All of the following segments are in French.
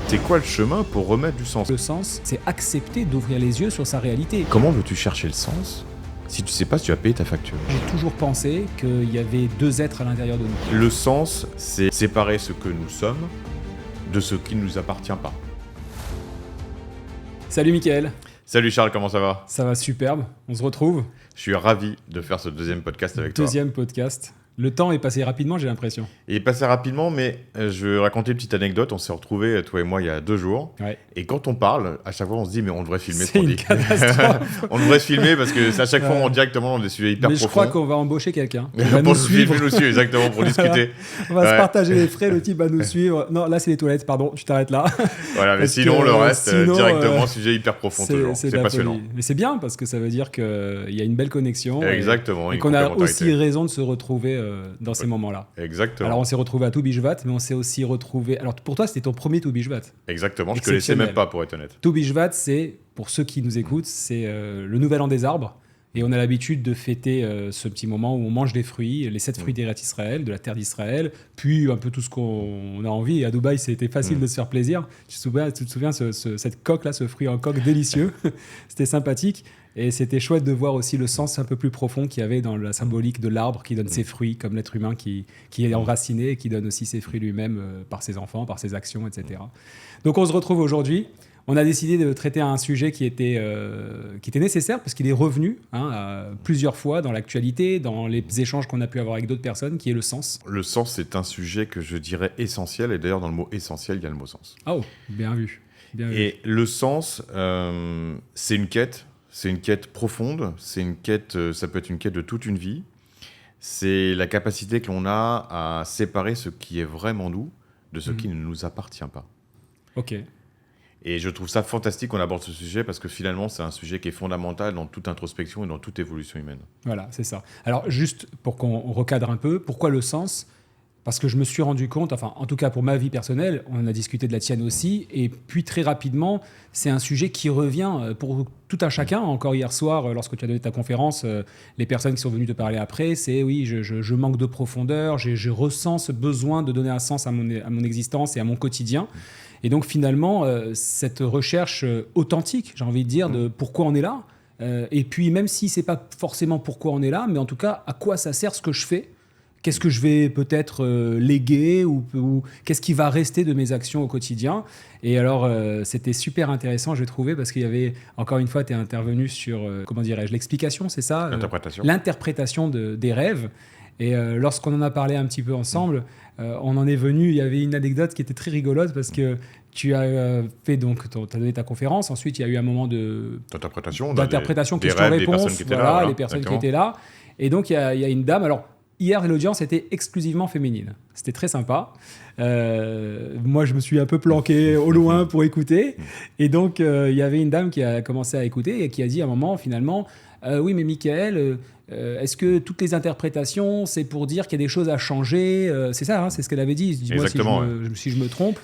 C'est quoi le chemin pour remettre du sens? Le sens, c'est accepter d'ouvrir les yeux sur sa réalité. Comment veux-tu chercher le sens si tu sais pas si tu vas payer ta facture? J'ai toujours pensé qu'il y avait deux êtres à l'intérieur de nous. Le sens, c'est séparer ce que nous sommes de ce qui ne nous appartient pas. Salut Mickaël. Salut Charles, comment ça va? Ça va superbe, on se retrouve. Je suis ravi de faire ce deuxième podcast avec toi. Deuxième podcast. Le temps est passé rapidement, j'ai l'impression. Il est passé rapidement, mais je vais raconter une petite anecdote. On s'est retrouvés, toi et moi, il y a 2 jours. Ouais. Et quand on parle, à chaque fois, on se dit, mais on devrait filmer ce C'est qu'on une dit. catastrophe. On devrait se filmer parce que à chaque fois, Ouais. on directement on des sujets hyper Mais profonds. je crois qu'on va embaucher quelqu'un. Il va Pour nous nous suivre. filmer, nous suivre, exactement, pour discuter. On va se Ouais. partager les frais, le type va nous suivre. Non, là c'est les toilettes, pardon, tu t'arrêtes là. Voilà, mais Parce sinon, que, le reste, sinon, directement, sujet hyper profond toujours. de C'est la passionnant. folie. Mais c'est bien parce que ça veut dire qu'il y a une belle connexion. Exactement. Et une qu'on a complémentarité. aussi raison de se retrouver dans ces moments-là. Exactement. Alors on s'est retrouvé à Toubishvat, mais on s'est aussi retrouvé. Alors pour toi, c'était ton premier Toubishvat. Exactement, je ne connaissais Exceptionnel. même pas, pour être honnête. Toubishvat, c'est, pour ceux qui nous écoutent, c'est le nouvel an des arbres. Et on a l'habitude de fêter ce petit moment où on mange des fruits, les 7 fruits d'Eretz Israël, de la terre d'Israël, puis un peu tout ce qu'on a envie. Et à Dubaï, c'était facile de se faire plaisir. Tu te souviens cette coque-là, ce fruit en coque délicieux. C'était sympathique. Et c'était chouette de voir aussi le sens un peu plus profond qu'il y avait dans la symbolique de l'arbre qui donne ses fruits, comme l'être humain qui est enraciné et qui donne aussi ses fruits lui-même par ses enfants, par ses actions, etc. Donc on se retrouve aujourd'hui. On a décidé de traiter un sujet qui était nécessaire parce qu'il est revenu plusieurs fois dans l'actualité, dans les échanges qu'on a pu avoir avec d'autres personnes, qui est le sens. Le sens, c'est un sujet que je dirais essentiel. Et d'ailleurs, dans le mot essentiel, il y a le mot sens. Oh, bien vu. Bien vu. Et le sens, c'est une quête. C'est une quête profonde. C'est une quête, ça peut être une quête de toute une vie. C'est la capacité que l'on a à séparer ce qui est vraiment nous de ce qui ne nous appartient pas. Ok. Et je trouve ça fantastique qu'on aborde ce sujet parce que finalement, c'est un sujet qui est fondamental dans toute introspection et dans toute évolution humaine. Voilà, c'est ça. Alors, juste pour qu'on recadre un peu, pourquoi le sens ? Parce que je me suis rendu compte, enfin, en tout cas pour ma vie personnelle, on a discuté de la tienne aussi, et puis très rapidement, c'est un sujet qui revient pour tout un chacun. Encore hier soir, lorsque tu as donné ta conférence, les personnes qui sont venues te parler après, c'est oui, je manque de profondeur, je ressens ce besoin de donner un sens à mon existence et à mon quotidien. Et donc finalement, cette recherche authentique, j'ai envie de dire, de pourquoi on est là, et puis même si c'est pas forcément pourquoi on est là, mais en tout cas, à quoi ça sert ce que je fais ? Qu'est-ce que je vais peut-être léguer ou qu'est-ce qui va rester de mes actions au quotidien ? Et alors, c'était super intéressant, j'ai trouvé, parce qu'il y avait, encore une fois, tu es intervenu sur, comment dirais-je, l'explication, c'est ça ? L'interprétation. L'interprétation des rêves. Et lorsqu'on en a parlé un petit peu ensemble, on en est venu, il y avait une anecdote qui était très rigolote, parce que tu as fait donc, tu as donné ta conférence, ensuite il y a eu un moment D'interprétation, d'interprétation, des rêves des questions-réponses, personnes qui étaient là, voilà, voilà, les personnes exactement. qui étaient là. Et donc il y a une dame, alors hier l'audience était exclusivement féminine, c'était très sympa. Moi je me suis un peu planqué au loin pour écouter, et donc il y avait une dame qui a commencé à écouter et qui a dit à un moment finalement oui mais Mickaël, est-ce que toutes les interprétations c'est pour dire qu'il y a des choses à changer, c'est ça, hein, c'est ce qu'elle avait dit, dis-moi Exactement, si je me trompe.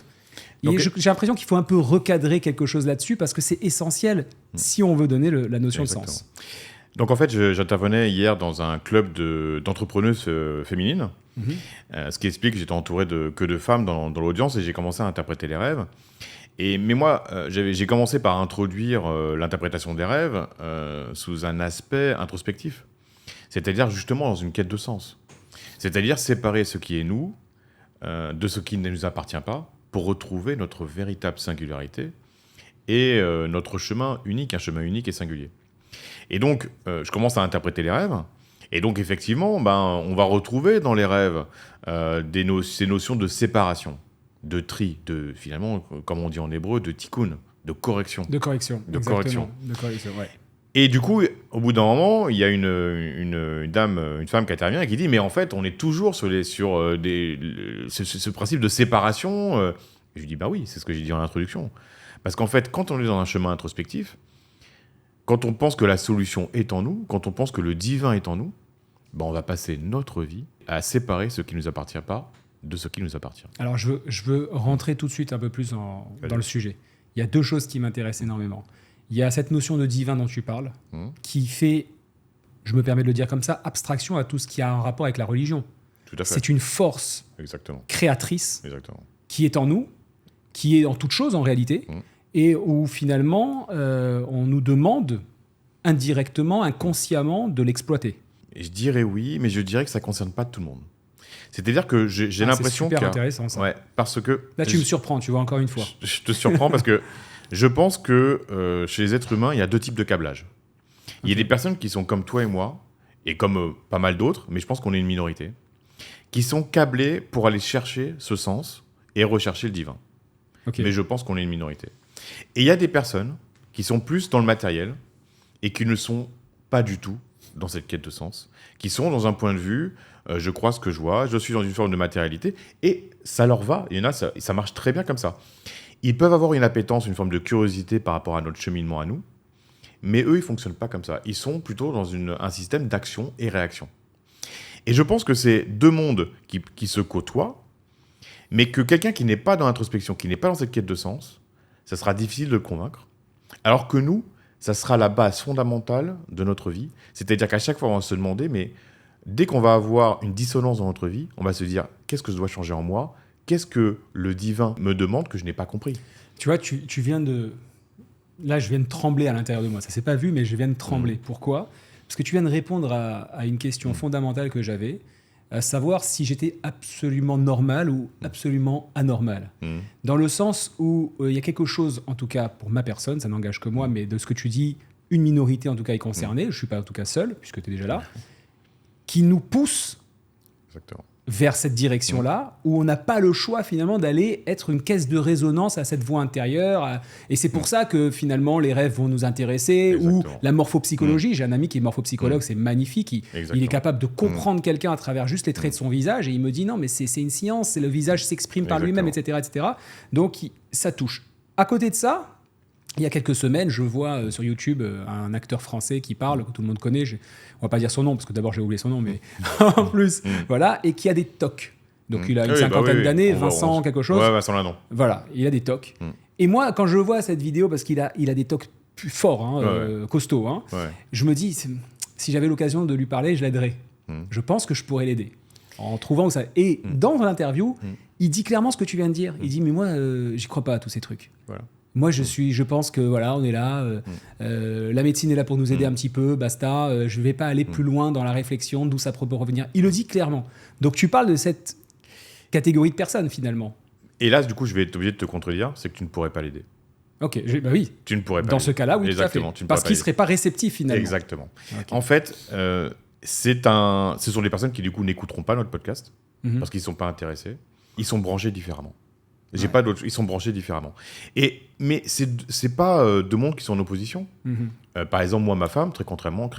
Donc, Et j'ai l'impression qu'il faut un peu recadrer quelque chose là-dessus parce que c'est essentiel si on veut donner la notion Exactement. de sens. Donc en fait, j'intervenais hier dans un club d'entrepreneuses féminines, ce qui explique que j'étais entouré que de femmes dans l'audience et j'ai commencé à interpréter les rêves. Mais moi, j'ai commencé par introduire l'interprétation des rêves sous un aspect introspectif, c'est-à-dire justement dans une quête de sens. C'est-à-dire séparer ce qui est nous de ce qui ne nous appartient pas pour retrouver notre véritable singularité et notre chemin unique, un chemin unique et singulier. Et donc, je commence à interpréter les rêves. Et donc, effectivement, on va retrouver dans les rêves ces notions de séparation, de tri, finalement, comme on dit en hébreu, de tikkun, de correction. De correction. De exactement. correction. De correction, ouais. Et du coup, au bout d'un moment, il y a une femme qui intervient et qui dit « Mais en fait, on est toujours sur ce principe de séparation. » Et je lui dis « Bah oui, c'est ce que j'ai dit en introduction. » Parce qu'en fait, quand on est dans un chemin introspectif, quand on pense que la solution est en nous, quand on pense que le divin est en nous, on va passer notre vie à séparer ce qui ne nous appartient pas de ce qui nous appartient. Alors, je veux rentrer tout de suite un peu plus dans le sujet. Il y a 2 choses qui m'intéressent énormément. Il y a cette notion de divin dont tu parles, qui fait, je me permets de le dire comme ça, abstraction à tout ce qui a un rapport avec la religion. Tout à fait. C'est une force Exactement. créatrice Exactement. qui est en nous, qui est en toute chose en réalité, et où finalement on nous demande indirectement, inconsciemment de l'exploiter. Et je dirais oui, mais je dirais que ça ne concerne pas tout le monde. C'est-à-dire que j'ai l'impression c'est super intéressant ça. Ouais, parce que... Là tu me surprends, tu vois, encore une fois. Je te surprends parce que je pense que chez les êtres humains, il y a 2 types de câblage. Il y a des personnes qui sont comme toi et moi, et comme pas mal d'autres, mais je pense qu'on est une minorité, qui sont câblés pour aller chercher ce sens et rechercher le divin. Mais je pense qu'on est une minorité. Et il y a des personnes qui sont plus dans le matériel et qui ne sont pas du tout dans cette quête de sens, qui sont dans un point de vue, je crois ce que je vois, je suis dans une forme de matérialité, et ça leur va. Il y en a, ça marche très bien comme ça. Ils peuvent avoir une appétence, une forme de curiosité par rapport à notre cheminement à nous, mais eux, ils ne fonctionnent pas comme ça. Ils sont plutôt dans un système d'action et réaction. Et je pense que c'est 2 mondes qui se côtoient, mais que quelqu'un qui n'est pas dans l'introspection, qui n'est pas dans cette quête de sens, ça sera difficile de le convaincre. Alors que nous, ça sera la base fondamentale de notre vie. C'est-à-dire qu'à chaque fois, on va se demander, mais dès qu'on va avoir une dissonance dans notre vie, on va se dire, qu'est-ce que je dois changer en moi ? Qu'est-ce que le divin me demande que je n'ai pas compris ? Tu vois, tu viens de... Là, je viens de trembler à l'intérieur de moi. Ça ne s'est pas vu, mais je viens de trembler. Pourquoi ? Parce que tu viens de répondre à une question fondamentale que j'avais, à savoir si j'étais absolument normal ou absolument anormal. Dans le sens où il y a quelque chose, en tout cas pour ma personne, ça n'engage que moi, mais de ce que tu dis, une minorité en tout cas est concernée, je ne suis pas en tout cas seul, puisque tu es déjà là, qui nous pousse vers cette direction-là, où on n'a pas le choix finalement d'aller être une caisse de résonance à cette voix intérieure. Et c'est pour ça que finalement les rêves vont nous intéresser, ou la morphopsychologie. J'ai un ami qui est morphopsychologue, c'est magnifique. Il est capable de comprendre quelqu'un à travers juste les traits de son visage, et il me dit non mais c'est une science, c'est le visage s'exprime par lui-même, etc., etc. Donc ça touche. À côté de ça, il y a quelques semaines, je vois sur YouTube un acteur français qui parle, que tout le monde connaît. On va pas dire son nom, parce que d'abord j'ai oublié son nom, mais en plus, voilà, et qui a des TOC. Donc il a une cinquantaine d'années, Vincent quelque chose. Ouais, Vincent Lindon. Voilà, il a des TOC. Et moi, quand je vois cette vidéo, parce qu'il a des TOC plus forts, costauds, je me dis, si j'avais l'occasion de lui parler, je l'aiderais. Je pense que je pourrais l'aider. En trouvant ça. Et dans l'interview, il dit clairement ce que tu viens de dire. Il dit, mais moi, j'y crois pas à tous ces trucs. Voilà. Moi, je pense que voilà, on est là. La médecine est là pour nous aider un petit peu. Basta. Je vais pas aller plus loin dans la réflexion d'où ça peut revenir. Il le dit clairement. Donc, tu parles de cette catégorie de personnes finalement. Et là, du coup, je vais être obligé de te contredire, c'est que tu ne pourrais pas l'aider. Ok, bah oui. Tu ne pourrais pas. Dans ce cas-là, oui, exactement, tout à fait. Parce qu'il serait pas réceptif finalement. Exactement. Okay. En fait, ce sont des personnes qui du coup n'écouteront pas notre podcast parce qu'ils sont pas intéressés. Ils sont branchés différemment. Pas d'autres. Ils sont branchés différemment. Mais c'est pas 2 mondes qui sont en opposition. Par exemple, moi, ma femme, très concrètement,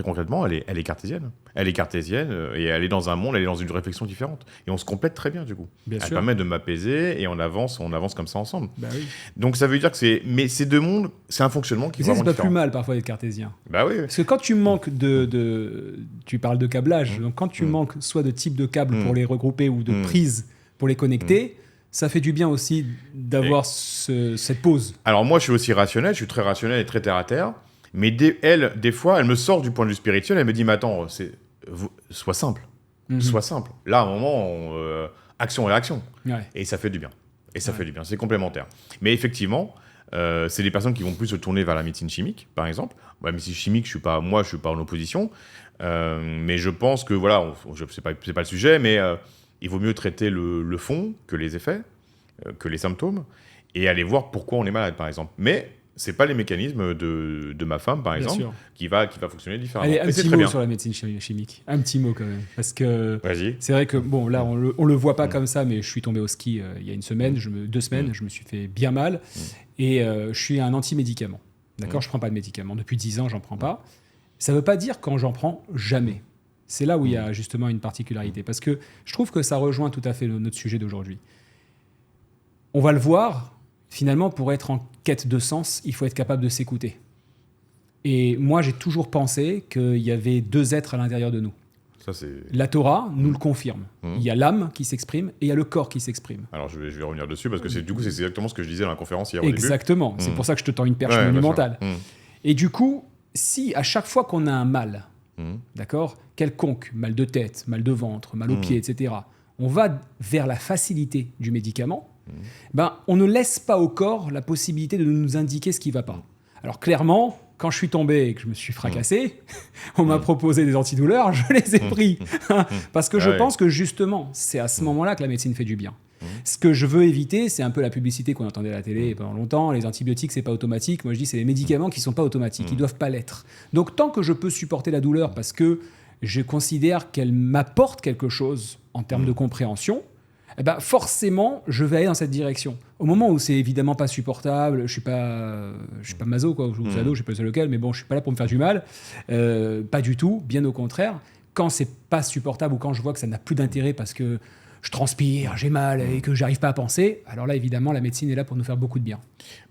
elle est cartésienne. Elle est cartésienne et elle est dans un monde, elle est dans une réflexion différente. Et on se complète très bien, du coup. Elle permet de m'apaiser et on avance comme ça ensemble. Bah oui. Donc ça veut dire que mais ces 2 mondes, c'est un fonctionnement qui est vraiment différent. C'est pas plus mal parfois d'être cartésien. Bah oui. Parce que quand tu manques tu parles de câblage, donc quand tu manques soit de type de câble pour les regrouper ou de prise pour les connecter, ça fait du bien aussi d'avoir cette pause. Alors moi, je suis aussi rationnel, je suis très rationnel et très terre-à-terre, mais des fois, elle me sort du point de vue spirituel, elle me dit, mais attends, sois simple, sois simple. Là, à un moment, action et réaction. Ouais. Et ça fait du bien. Fait du bien, c'est complémentaire. Mais effectivement, c'est des personnes qui vont plus se tourner vers la médecine chimique, par exemple. La médecine chimique, je suis pas en opposition, mais je pense que, voilà, c'est pas le sujet, mais... il vaut mieux traiter le fond que les effets, que les symptômes, et aller voir pourquoi on est malade, par exemple. Mais ce n'est pas les mécanismes de ma femme, par exemple, qui va fonctionner différemment. Allez, un petit mot sur la médecine chimique. Un petit mot quand même. Parce que c'est vrai que, bon, là, on ne le voit pas comme ça, mais je suis tombé au ski il y a 2 semaines, je me suis fait bien mal, et je suis un anti-médicament. D'accord, je ne prends pas de médicaments. Depuis 10 ans, je n'en prends pas. Ça ne veut pas dire quand j'en prends, jamais. C'est là où il y a justement une particularité. Parce que je trouve que ça rejoint tout à fait notre sujet d'aujourd'hui. On va le voir, finalement, pour être en quête de sens, il faut être capable de s'écouter. Et moi, j'ai toujours pensé qu'il y avait 2 êtres à l'intérieur de nous. Ça, c'est... La Torah nous le confirme. Il y a l'âme qui s'exprime et il y a le corps qui s'exprime. Alors, je vais revenir dessus parce que c'est exactement ce que je disais dans la conférence hier au début. Exactement. C'est pour ça que je te tends une perche monumentale. Et du coup, si à chaque fois qu'on a un mal... d'accord, quelconque, mal de tête, mal de ventre, mal aux pieds, etc., on va vers la facilité du médicament, on ne laisse pas au corps la possibilité de nous indiquer ce qui ne va pas. Alors clairement, quand je suis tombé et que je me suis fracassé, on m'a proposé des antidouleurs, je les ai pris. Parce que je pense que justement, c'est à ce moment-là que la médecine fait du bien. Ce que je veux éviter, c'est un peu la publicité qu'on entendait à la télé pendant longtemps. Les antibiotiques, c'est pas automatique. Moi, je dis, c'est les médicaments qui sont pas automatiques. Ils doivent pas l'être. Donc, tant que je peux supporter la douleur parce que je considère qu'elle m'apporte quelque chose en termes de compréhension, forcément, je vais aller dans cette direction. Au moment où c'est évidemment pas supportable, je suis pas maso, quoi, ou sado, je sais pas lequel, mais bon, je suis pas là pour me faire du mal. Pas du tout, bien au contraire. Quand c'est pas supportable ou quand je vois que ça n'a plus d'intérêt parce que je transpire, j'ai mal et que j'arrive pas à penser, alors là, évidemment, la médecine est là pour nous faire beaucoup de bien.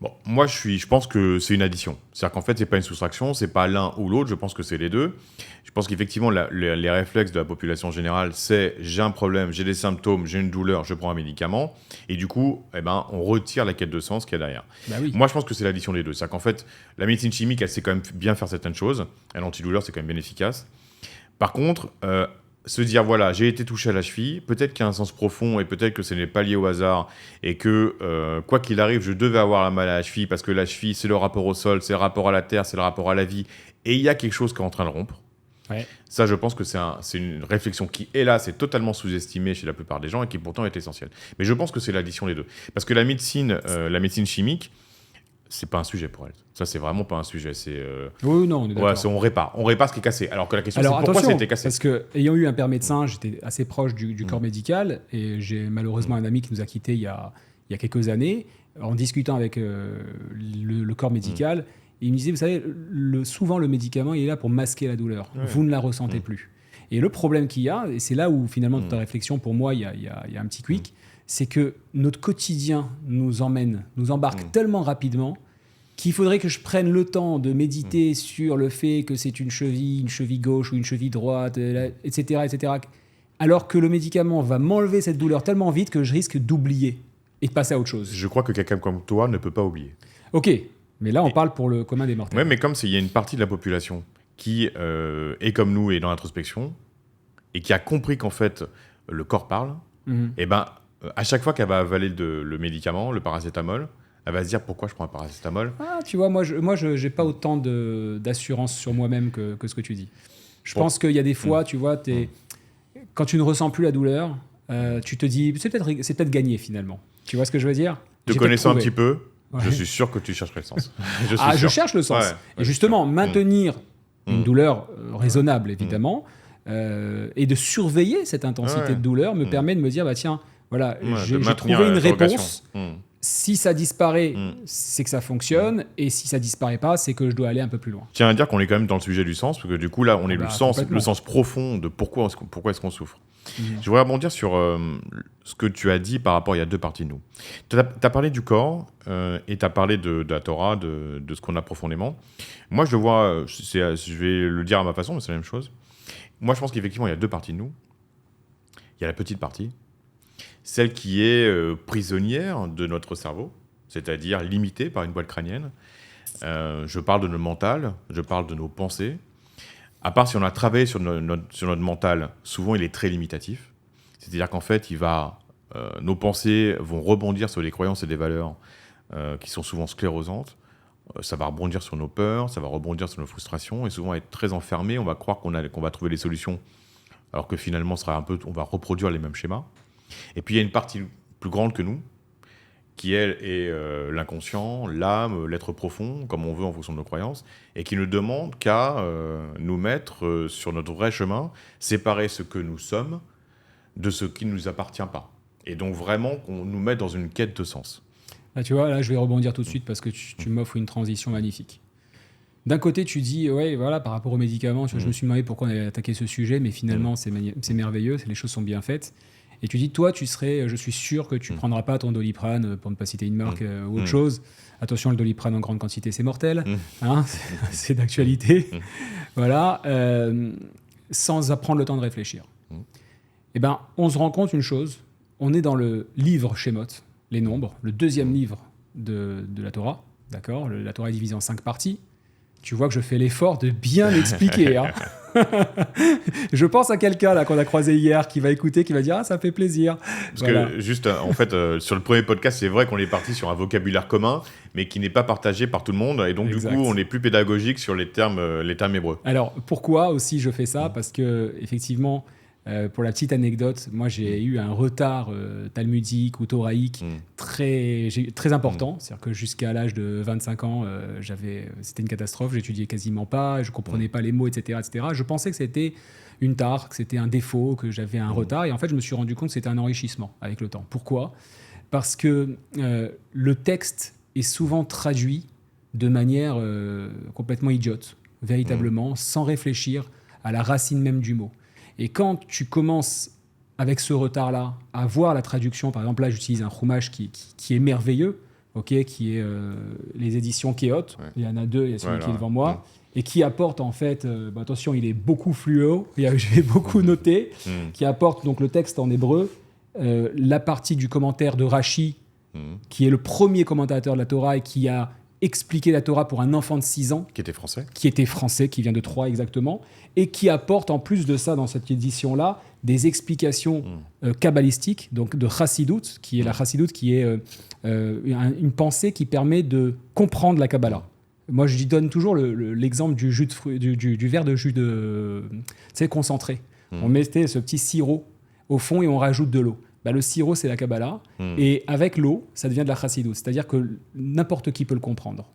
Bon, moi, je pense que c'est une addition. C'est-à-dire qu'en fait, c'est pas une soustraction, c'est pas l'un ou l'autre, je pense que c'est les deux. Je pense qu'effectivement, les réflexes de la population générale, c'est j'ai un problème, j'ai des symptômes, j'ai une douleur, je prends un médicament, et du coup, on retire la quête de sens qu'il y a derrière. Oui. Moi, je pense que c'est l'addition des deux. C'est-à-dire qu'en fait, la médecine chimique, elle sait quand même bien faire certaines choses. L'antidouleur, c'est quand même bien efficace. Par contre, se dire, voilà, j'ai été touché à la cheville, peut-être qu'il y a un sens profond et peut-être que ce n'est pas lié au hasard et que, quoi qu'il arrive, je devais avoir la mal à la cheville parce que la cheville, c'est le rapport au sol, c'est le rapport à la terre, c'est le rapport à la vie et il y a quelque chose qui est en train de rompre. Ouais. Ça, je pense que c'est une réflexion qui, hélas, est totalement sous-estimée chez la plupart des gens et qui pourtant est essentielle. Mais je pense que c'est l'addition des deux. Parce que la médecine chimique, c'est pas un sujet pour elle. Ça, c'est vraiment pas un sujet. Oui, non, on est d'accord. On répare ce qui est cassé. Alors que la question, c'est pourquoi attention, ça a été cassé. Parce que, ayant eu un père médecin, j'étais assez proche du corps médical et j'ai malheureusement un ami qui nous a quittés il y a quelques années. En discutant avec le corps médical, il me disait, vous savez, souvent le médicament, il est là pour masquer la douleur. Ouais. Vous ne la ressentez plus. Et le problème qu'il y a, et c'est là où finalement toute ta réflexion, pour moi, il y a un petit quick, c'est que notre quotidien nous embarque tellement rapidement qu'il faudrait que je prenne le temps de méditer sur le fait que c'est une cheville gauche ou une cheville droite, etc., etc., alors que le médicament va m'enlever cette douleur tellement vite que je risque d'oublier et de passer à autre chose. Je crois que quelqu'un comme toi ne peut pas oublier. Ok, mais là on parle pour le commun des mortels. Oui, mais comme il y a une partie de la population qui est comme nous et dans l'introspection et qui a compris qu'en fait le corps parle, et à chaque fois qu'elle va avaler le médicament, le paracétamol, elle va se dire pourquoi je prends un paracétamol. Ah, tu vois, moi, je n'ai pas autant d'assurance sur moi-même que ce que tu dis. Je pense qu'il y a des fois, tu vois, quand tu ne ressens plus la douleur, tu te dis, c'est peut-être gagné finalement. Tu vois ce que je veux dire ? Te connaissant un petit peu, je suis sûr que tu chercherais le sens. Je cherche le sens. Et justement, maintenir une douleur raisonnable, évidemment, et de surveiller cette intensité de douleur me permet de me dire, tiens, voilà, j'ai trouvé une réponse. Si ça disparaît, c'est que ça fonctionne. Et si ça disparaît pas, c'est que je dois aller un peu plus loin. Tiens à dire qu'on est quand même dans le sujet du sens, parce que du coup, là, on est le sens profond de pourquoi est-ce qu'on souffre. Je voudrais rebondir sur ce que tu as dit par rapport, il y a deux parties de nous. Tu as parlé du corps et tu as parlé de la Torah, de ce qu'on a profondément. Moi, je le vois, je vais le dire à ma façon, mais c'est la même chose. Moi, je pense qu'effectivement, il y a deux parties de nous. Il y a la petite partie, celle qui est prisonnière de notre cerveau, c'est-à-dire limitée par une boîte crânienne. Je parle de notre mental, je parle de nos pensées. À part si on a travaillé sur notre mental, souvent il est très limitatif. C'est-à-dire qu'en fait, nos pensées vont rebondir sur des croyances et des valeurs qui sont souvent sclérosantes. Ça va rebondir sur nos peurs, ça va rebondir sur nos frustrations, et souvent être très enfermé, on va croire qu'on va trouver les solutions, alors que finalement, on va reproduire les mêmes schémas. Et puis il y a une partie plus grande que nous, qui elle est l'inconscient, l'âme, l'être profond, comme on veut en fonction de nos croyances, et qui ne demande qu'à nous mettre sur notre vrai chemin, séparer ce que nous sommes de ce qui ne nous appartient pas. Et donc vraiment qu'on nous mette dans une quête de sens. Là, tu vois, là je vais rebondir tout de suite parce que tu m'offres une transition magnifique. D'un côté, tu dis, ouais, voilà, par rapport aux médicaments, je me suis demandé pourquoi on avait attaqué ce sujet, mais finalement, c'est merveilleux, les choses sont bien faites. Et tu dis, toi, je suis sûr que tu ne prendras pas ton Doliprane, pour ne pas citer une marque ou autre chose. Attention, le Doliprane en grande quantité, c'est mortel. Hein, c'est d'actualité. Voilà. Sans prendre le temps de réfléchir. Eh ben, on se rend compte une chose. On est dans le livre Shemot, les nombres, le deuxième livre de la Torah. D'accord ? La Torah est divisée en 5 parties. tu vois que je fais l'effort de bien expliquer. Hein. Je pense à quelqu'un là qu'on a croisé hier qui va écouter, qui va dire ça fait plaisir. Parce que juste, en fait, sur le premier podcast, c'est vrai qu'on est parti sur un vocabulaire commun, mais qui n'est pas partagé par tout le monde. Et donc, du coup, on est plus pédagogique sur les termes hébreux. Alors, pourquoi aussi je fais ça ? Parce que, effectivement, pour la petite anecdote, moi, j'ai eu un retard talmudique ou thoraïque très important. C'est-à-dire que jusqu'à l'âge de 25 ans, c'était une catastrophe. J'étudiais quasiment pas, je comprenais pas les mots, etc., etc. Je pensais que c'était une tare, que c'était un défaut, que j'avais un retard. Et en fait, je me suis rendu compte que c'était un enrichissement avec le temps. Pourquoi ? Parce que le texte est souvent traduit de manière complètement idiote, véritablement, sans réfléchir à la racine même du mot. Et quand tu commences avec ce retard-là à voir la traduction, par exemple là j'utilise un chumash qui est merveilleux, qui est les éditions Keot, il y en a deux, il y a celui qui est devant moi, et qui apporte en fait, attention il est beaucoup fluo, j'ai beaucoup noté, qui apporte donc le texte en hébreu, la partie du commentaire de Rashi, qui est le premier commentateur de la Torah et qui a expliqué la Torah pour un enfant de 6 ans. Qui était français. Qui vient de Troyes exactement, et qui apporte en plus de ça, dans cette édition-là, des explications kabbalistiques, donc de Chassidut, qui est la Chassidut, qui est une pensée qui permet de comprendre la Kabbalah. Moi, je lui donne toujours l'exemple du jus du verre de jus de concentré. On mettait ce petit sirop au fond et on rajoute de l'eau. Le sirop, c'est la Kabbalah. Et avec l'eau, ça devient de la Chassidut. C'est-à-dire que n'importe qui peut le comprendre.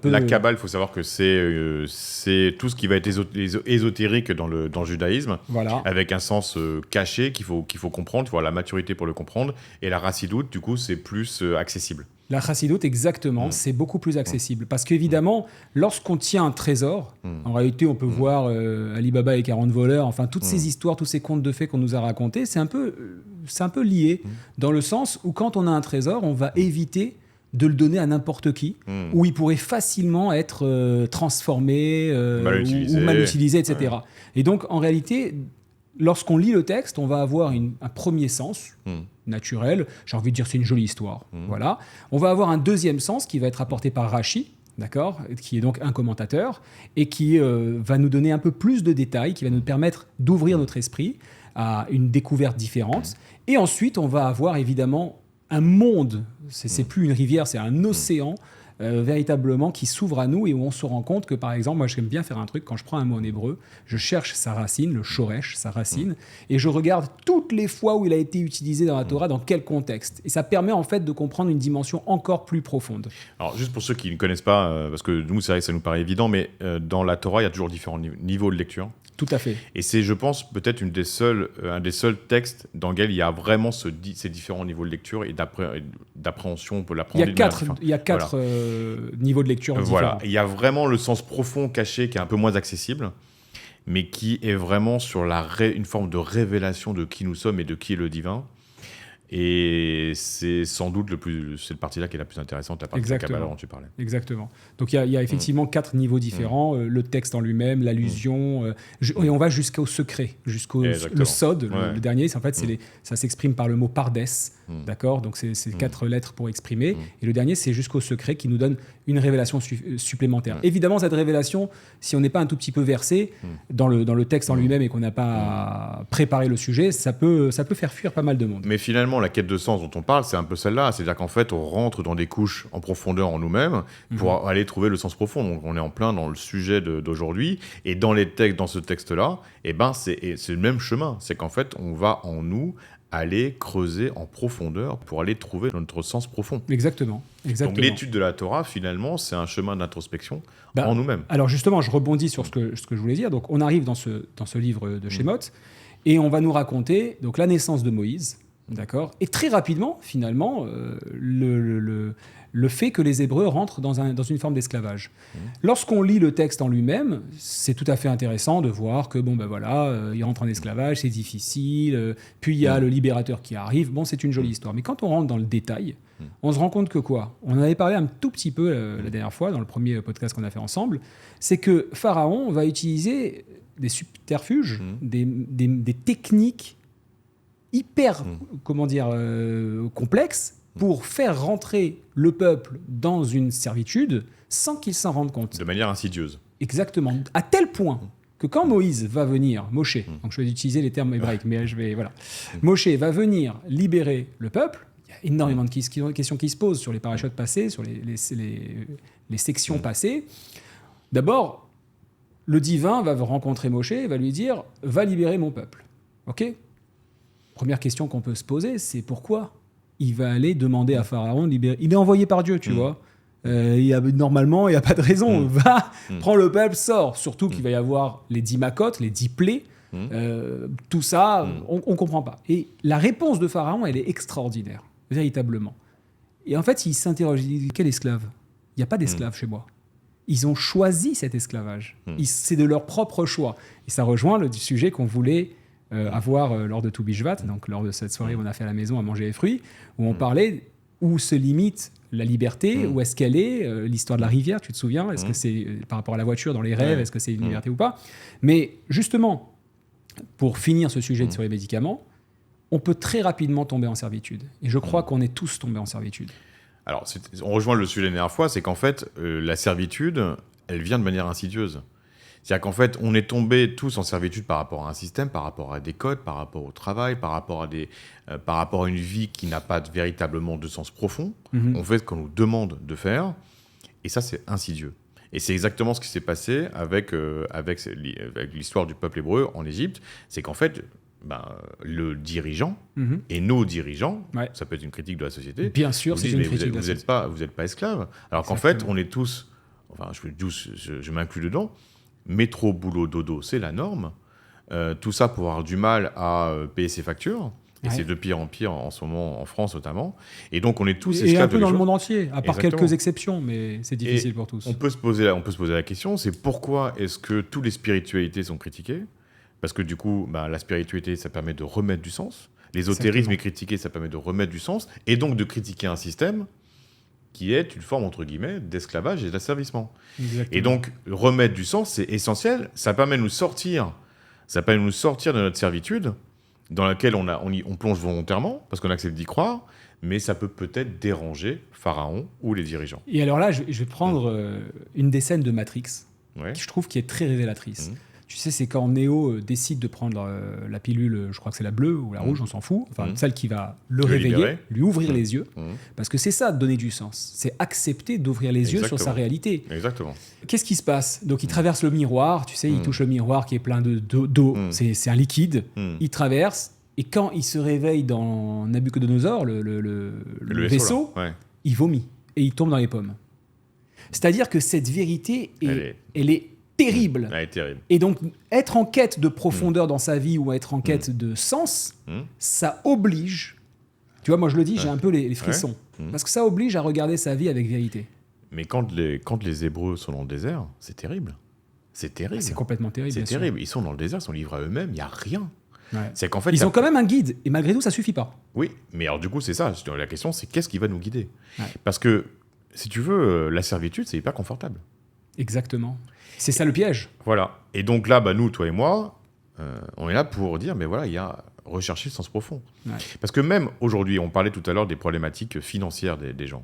La Kabbale, il faut savoir que c'est tout ce qui va être ésotérique dans le judaïsme, avec un sens caché qu'il faut comprendre, il faut avoir la maturité pour le comprendre. Et la Chassidut, du coup, c'est plus accessible. La Chassidut, exactement, c'est beaucoup plus accessible. Parce qu'évidemment, lorsqu'on tient un trésor, en réalité, on peut voir Ali Baba et 40 voleurs, enfin, toutes ces histoires, tous ces contes de fées qu'on nous a racontés, c'est un peu lié, dans le sens où quand on a un trésor, on va éviter de le donner à n'importe qui, où il pourrait facilement être transformé ou mal utilisé, etc. Ouais. Et donc, en réalité, lorsqu'on lit le texte, on va avoir un premier sens naturel. J'ai envie de dire c'est une jolie histoire. Voilà. On va avoir un deuxième sens qui va être apporté par Rashi, d'accord, qui est donc un commentateur, et qui va nous donner un peu plus de détails, qui va nous permettre d'ouvrir notre esprit à une découverte différente. Et ensuite, on va avoir évidemment un monde, c'est plus une rivière, c'est un océan véritablement qui s'ouvre à nous et où on se rend compte que, par exemple, moi j'aime bien faire un truc, quand je prends un mot en hébreu, je cherche sa racine, le shoresh, sa racine, et je regarde toutes les fois où il a été utilisé dans la Torah, dans quel contexte. Et ça permet en fait de comprendre une dimension encore plus profonde. Alors juste pour ceux qui ne connaissent pas, parce que nous c'est vrai que ça nous paraît évident, mais dans la Torah il y a toujours différents niveaux de lecture. Tout à fait. Et c'est, je pense, peut-être un des seuls textes dans lequel il y a vraiment ces différents niveaux de lecture et d'appréhension, on peut l'apprendre. Il y a quatre niveaux de lecture différents. Voilà, il y a vraiment le sens profond caché qui est un peu moins accessible, mais qui est vraiment sur une forme de révélation de qui nous sommes et de qui est le divin. Et c'est sans doute cette partie-là qui est la plus intéressante, la partie de la Kabbalah dont tu parlais. Exactement. Donc il y a effectivement 4 niveaux différents, le texte en lui-même, l'allusion, et on va jusqu'au secret, le sod, le dernier. En fait, ça s'exprime par le mot pardes, d'accord. Donc c'est 4 lettres pour exprimer. Et le dernier, c'est jusqu'au secret qui nous donne une révélation supplémentaire. Évidemment, cette révélation, si on n'est pas un tout petit peu versé dans le texte en lui-même et qu'on n'a pas préparé le sujet, ça peut faire fuir pas mal de monde. Mais finalement, la quête de sens dont on parle, c'est un peu celle-là. C'est-à-dire qu'en fait, on rentre dans des couches en profondeur en nous-mêmes pour aller trouver le sens profond. Donc, on est en plein dans le sujet d'aujourd'hui. Et dans ce texte-là, c'est le même chemin. C'est qu'en fait, on va en nous aller creuser en profondeur pour aller trouver notre sens profond. Exactement. Donc l'étude de la Torah, finalement, c'est un chemin d'introspection en nous-mêmes. Alors justement, je rebondis sur ce que je voulais dire. Donc on arrive dans ce livre de Shemot et on va nous raconter donc la naissance de Moïse, d'accord, et très rapidement, finalement, le fait que les Hébreux rentrent dans une forme d'esclavage. Lorsqu'on lit le texte en lui-même, c'est tout à fait intéressant de voir que ils rentrent en esclavage, c'est difficile, puis il y a le libérateur qui arrive, c'est une jolie histoire. Mais quand on rentre dans le détail, on se rend compte que quoi ? On en avait parlé un tout petit peu la dernière fois, dans le premier podcast qu'on a fait ensemble, c'est que Pharaon va utiliser des subterfuges, des techniques hyper, complexes, pour faire rentrer le peuple dans une servitude sans qu'il s'en rende compte. De manière insidieuse. Exactement. À tel point que quand Moïse va venir, Moshe, donc je vais utiliser les termes hébraïques, mais voilà. Moshe va venir libérer le peuple. Il y a énormément de questions qui se posent sur les parachutes passés, sur les sections passées. D'abord, le divin va rencontrer Moshe et va lui dire « Va libérer mon peuple ». Ok ? Première question qu'on peut se poser, c'est pourquoi il va aller demander à Pharaon de libérer. Il est envoyé par Dieu, tu vois. Normalement, il n'y a pas de raison. Va, prends le peuple, sors. Surtout qu'il va y avoir les 10 macotes, les 10 plaies. Tout ça, on ne comprend pas. Et la réponse de Pharaon, elle est extraordinaire, véritablement. Et en fait, il s'interroge, il dit, quel esclave ? Il n'y a pas d'esclave chez moi. Ils ont choisi cet esclavage. C'est de leur propre choix. Et ça rejoint le sujet qu'on voulait avoir lors de Toubishvat, donc lors de cette soirée où on a fait à la maison à manger les fruits, où on parlait où se limite la liberté, où est-ce qu'elle est, l'histoire de la rivière, tu te souviens, est-ce que c'est par rapport à la voiture dans les rêves, est-ce que c'est une liberté ou pas ? Mais justement, pour finir ce sujet sur les médicaments, on peut très rapidement tomber en servitude. Et je crois qu'on est tous tombés en servitude. Alors, on rejoint le sujet de la dernière fois, c'est qu'en fait, la servitude, elle vient de manière insidieuse. C'est-à-dire qu'en fait, on est tombés tous en servitude par rapport à un système, par rapport à des codes, par rapport au travail, par rapport à une vie qui n'a pas véritablement de sens profond. On fait ce qu'on nous demande de faire, et ça, c'est insidieux. Et c'est exactement ce qui s'est passé avec l'histoire du peuple hébreu en Égypte. C'est qu'en fait, le dirigeant et nos dirigeants, ça peut être une critique de la société. Bien sûr, c'est une critique de la société. Vous n'êtes pas esclaves. Alors qu'en fait, on est tous, enfin, je m'inclus dedans, métro, boulot, dodo, c'est la norme. Tout ça pour avoir du mal à payer ses factures. Et c'est de pire en pire en ce moment, en France notamment. Et donc, on est tous esclaves. Et un peu dans le jours. monde entier, à part quelques exceptions, mais c'est difficile pour tous. On peut se poser la question, c'est pourquoi est-ce que toutes les spiritualités sont critiquées ? Parce que du coup, la spiritualité, ça permet de remettre du sens. L'ésotérisme est critiqué, ça permet de remettre du sens. Et donc de critiquer un système qui est une forme, entre guillemets, d'esclavage et d'asservissement. Exactement. Et donc, remettre du sens, c'est essentiel. Ça permet de nous sortir de notre servitude, dans laquelle on plonge volontairement, parce qu'on accepte d'y croire, mais ça peut-être déranger Pharaon ou les dirigeants. Et alors là, je vais prendre une des scènes de Matrix, qui je trouve qui est très révélatrice. Tu sais, c'est quand Neo décide de prendre la pilule, je crois que c'est la bleue ou la rouge, on s'en fout, enfin celle qui va le réveiller, libérer. Lui ouvrir les yeux, parce que c'est ça, donner du sens. C'est accepter d'ouvrir les yeux sur sa réalité. Exactement. Qu'est-ce qui se passe ? Donc il traverse le miroir, tu sais, il touche le miroir qui est plein d'eau, c'est un liquide, il traverse, et quand il se réveille dans Nabucodonosor, le vaisseau, il vomit, et il tombe dans les pommes. C'est-à-dire que cette vérité, elle est terrible. Elle est terrible. Et donc, être en quête de profondeur dans sa vie ou être en quête de sens, ça oblige, tu vois, moi je le dis, j'ai un peu les frissons, parce que ça oblige à regarder sa vie avec vérité. Mais quand les Hébreux sont dans le désert, c'est terrible. C'est terrible. C'est complètement terrible. C'est terrible. Sûr. Ils sont dans le désert, ils sont livrés à eux-mêmes, il n'y a rien. C'est qu'en fait, ils ont quand même un guide, et malgré tout, ça ne suffit pas. Oui, mais alors du coup, c'est ça. La question, c'est qu'est-ce qui va nous guider ? Parce que, si tu veux, la servitude, c'est hyper confortable. Exactement. C'est ça le piège. Voilà. Et donc là, nous, toi et moi, on est là pour dire, mais voilà, il y a rechercher le sens profond. Parce que même aujourd'hui, on parlait tout à l'heure des problématiques financières des gens.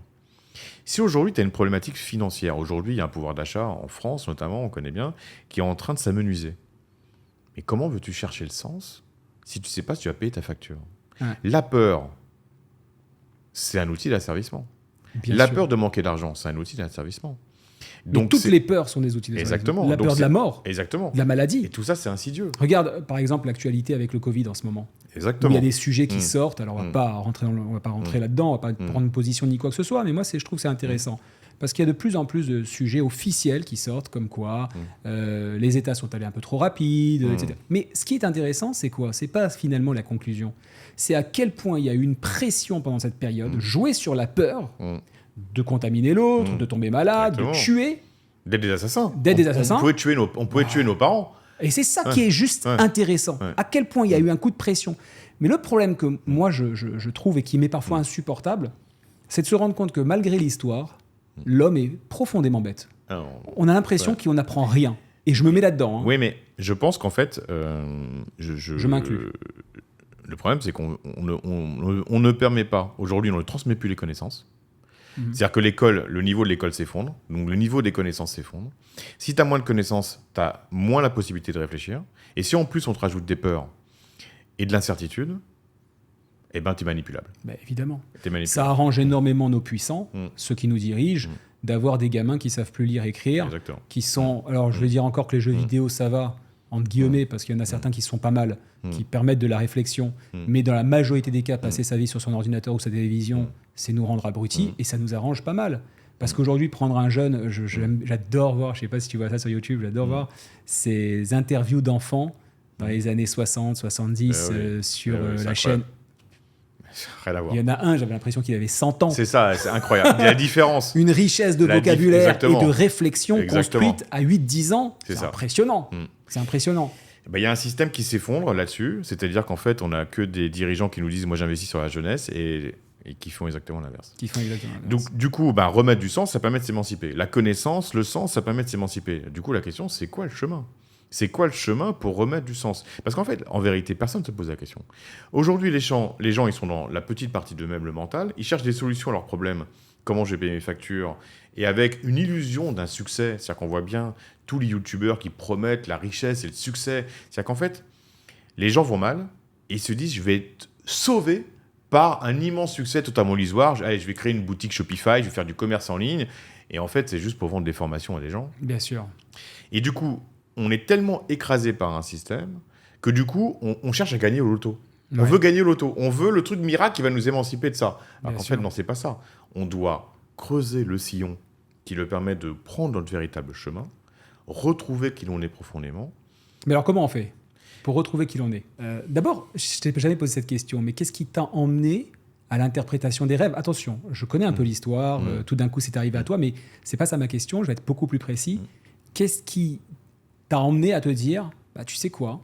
Si aujourd'hui, tu as une problématique financière, aujourd'hui, il y a un pouvoir d'achat en France, notamment, on connaît bien, qui est en train de s'amenuiser. Mais comment veux-tu chercher le sens si tu ne sais pas si tu vas payer ta facture ? La peur, c'est un outil d'asservissement. La peur de manquer d'argent, c'est un outil d'asservissement. Donc toutes les peurs sont des outils d'asservissement. Exactement. La peur de la mort, exactement. de la maladie. Et tout ça, c'est insidieux. Regarde, par exemple, l'actualité avec le Covid en ce moment. Exactement. Où il y a des sujets qui sortent. Alors, on ne va pas rentrer là-dedans, on ne va pas prendre une position ni quoi que ce soit, mais moi, je trouve que c'est intéressant. Parce qu'il y a de plus en plus de sujets officiels qui sortent, comme quoi les États sont allés un peu trop rapides, etc. Mais ce qui est intéressant, c'est quoi ? C'est pas finalement la conclusion. C'est à quel point il y a eu une pression pendant cette période, jouée sur la peur de contaminer l'autre, de tomber malade, de tuer. D'être des assassins. On pouvait tuer nos parents. Et c'est ça qui est juste intéressant. À quel point il y a eu un coup de pression. Mais le problème que moi je trouve et qui m'est parfois insupportable, c'est de se rendre compte que malgré l'histoire, l'homme est profondément bête. On a l'impression qu'on n'apprend rien. Et je me mets là-dedans. Oui, mais je pense qu'en fait... je m'inclus. Le problème, c'est on ne permet pas, aujourd'hui, on ne transmet plus les connaissances. C'est-à-dire que le niveau de l'école s'effondre, donc le niveau des connaissances s'effondre. Si tu as moins de connaissances, tu as moins la possibilité de réfléchir. Et si en plus on te rajoute des peurs et de l'incertitude, eh ben, tu es manipulable. Bah, évidemment. T'es manipulable. Ça arrange énormément nos puissants, ceux qui nous dirigent, d'avoir des gamins qui savent plus lire et écrire, Exactement. qui sont... Alors, je vais dire encore que les jeux vidéo, ça va, entre guillemets, parce qu'il y en a certains qui sont pas mal, qui permettent de la réflexion, mais dans la majorité des cas, passer sa vie sur son ordinateur ou sa télévision, c'est nous rendre abrutis, et ça nous arrange pas mal. Parce qu'aujourd'hui, prendre un jeune, j'adore voir, je sais pas si tu vois ça sur YouTube, j'adore voir ces interviews d'enfants dans les années 60, 70 sur la chaîne. Rien à voir. Il y en a un, j'avais l'impression qu'il avait 100 ans. C'est ça, c'est incroyable. Il y a la différence. Une richesse de vocabulaire et de réflexion Exactement. construite à 8-10 ans. C'est ça. impressionnant. C'est impressionnant. Ben, y a un système qui s'effondre là-dessus. C'est-à-dire qu'en fait, on n'a que des dirigeants qui nous disent « moi, j'investis sur la jeunesse » et qui font exactement l'inverse. Donc, du coup, remettre du sens, ça permet de s'émanciper. La connaissance, le sens, ça permet de s'émanciper. Du coup, la question, c'est quoi le chemin ? C'est quoi le chemin pour remettre du sens ? Parce qu'en fait, en vérité, personne ne se pose la question. Aujourd'hui, les gens, ils sont dans la petite partie d'eux-mêmes, le mental. Ils cherchent des solutions à leurs problèmes. Comment je vais payer mes factures ? Et avec une illusion d'un succès. C'est-à-dire qu'on voit bien tous les youtubeurs qui promettent la richesse et le succès. C'est-à-dire qu'en fait, les gens vont mal et ils se disent « je vais être sauvé par un immense succès totalement illusoire. Allez, je vais créer une boutique Shopify, je vais faire du commerce en ligne. » Et en fait, c'est juste pour vendre des formations à des gens. Bien sûr. Et du coup, on est tellement écrasé par un système que du coup, on cherche à gagner au loto. Ouais. On veut gagner au loto. On veut le truc miracle qui va nous émanciper de ça. Alors qu'en fait, non, c'est pas ça. On doit creuser le sillon qui le permet de prendre notre véritable chemin, retrouver qui l'on est profondément. Mais alors, comment on fait pour retrouver qui l'on est ? D'abord, je t'ai jamais posé cette question, mais qu'est-ce qui t'a emmené à l'interprétation des rêves ? Attention, je connais un peu l'histoire, tout d'un coup c'est arrivé à toi, mais c'est pas ça ma question, je vais être beaucoup plus précis. Qu'est-ce qui t'a emmené à te dire, tu sais quoi,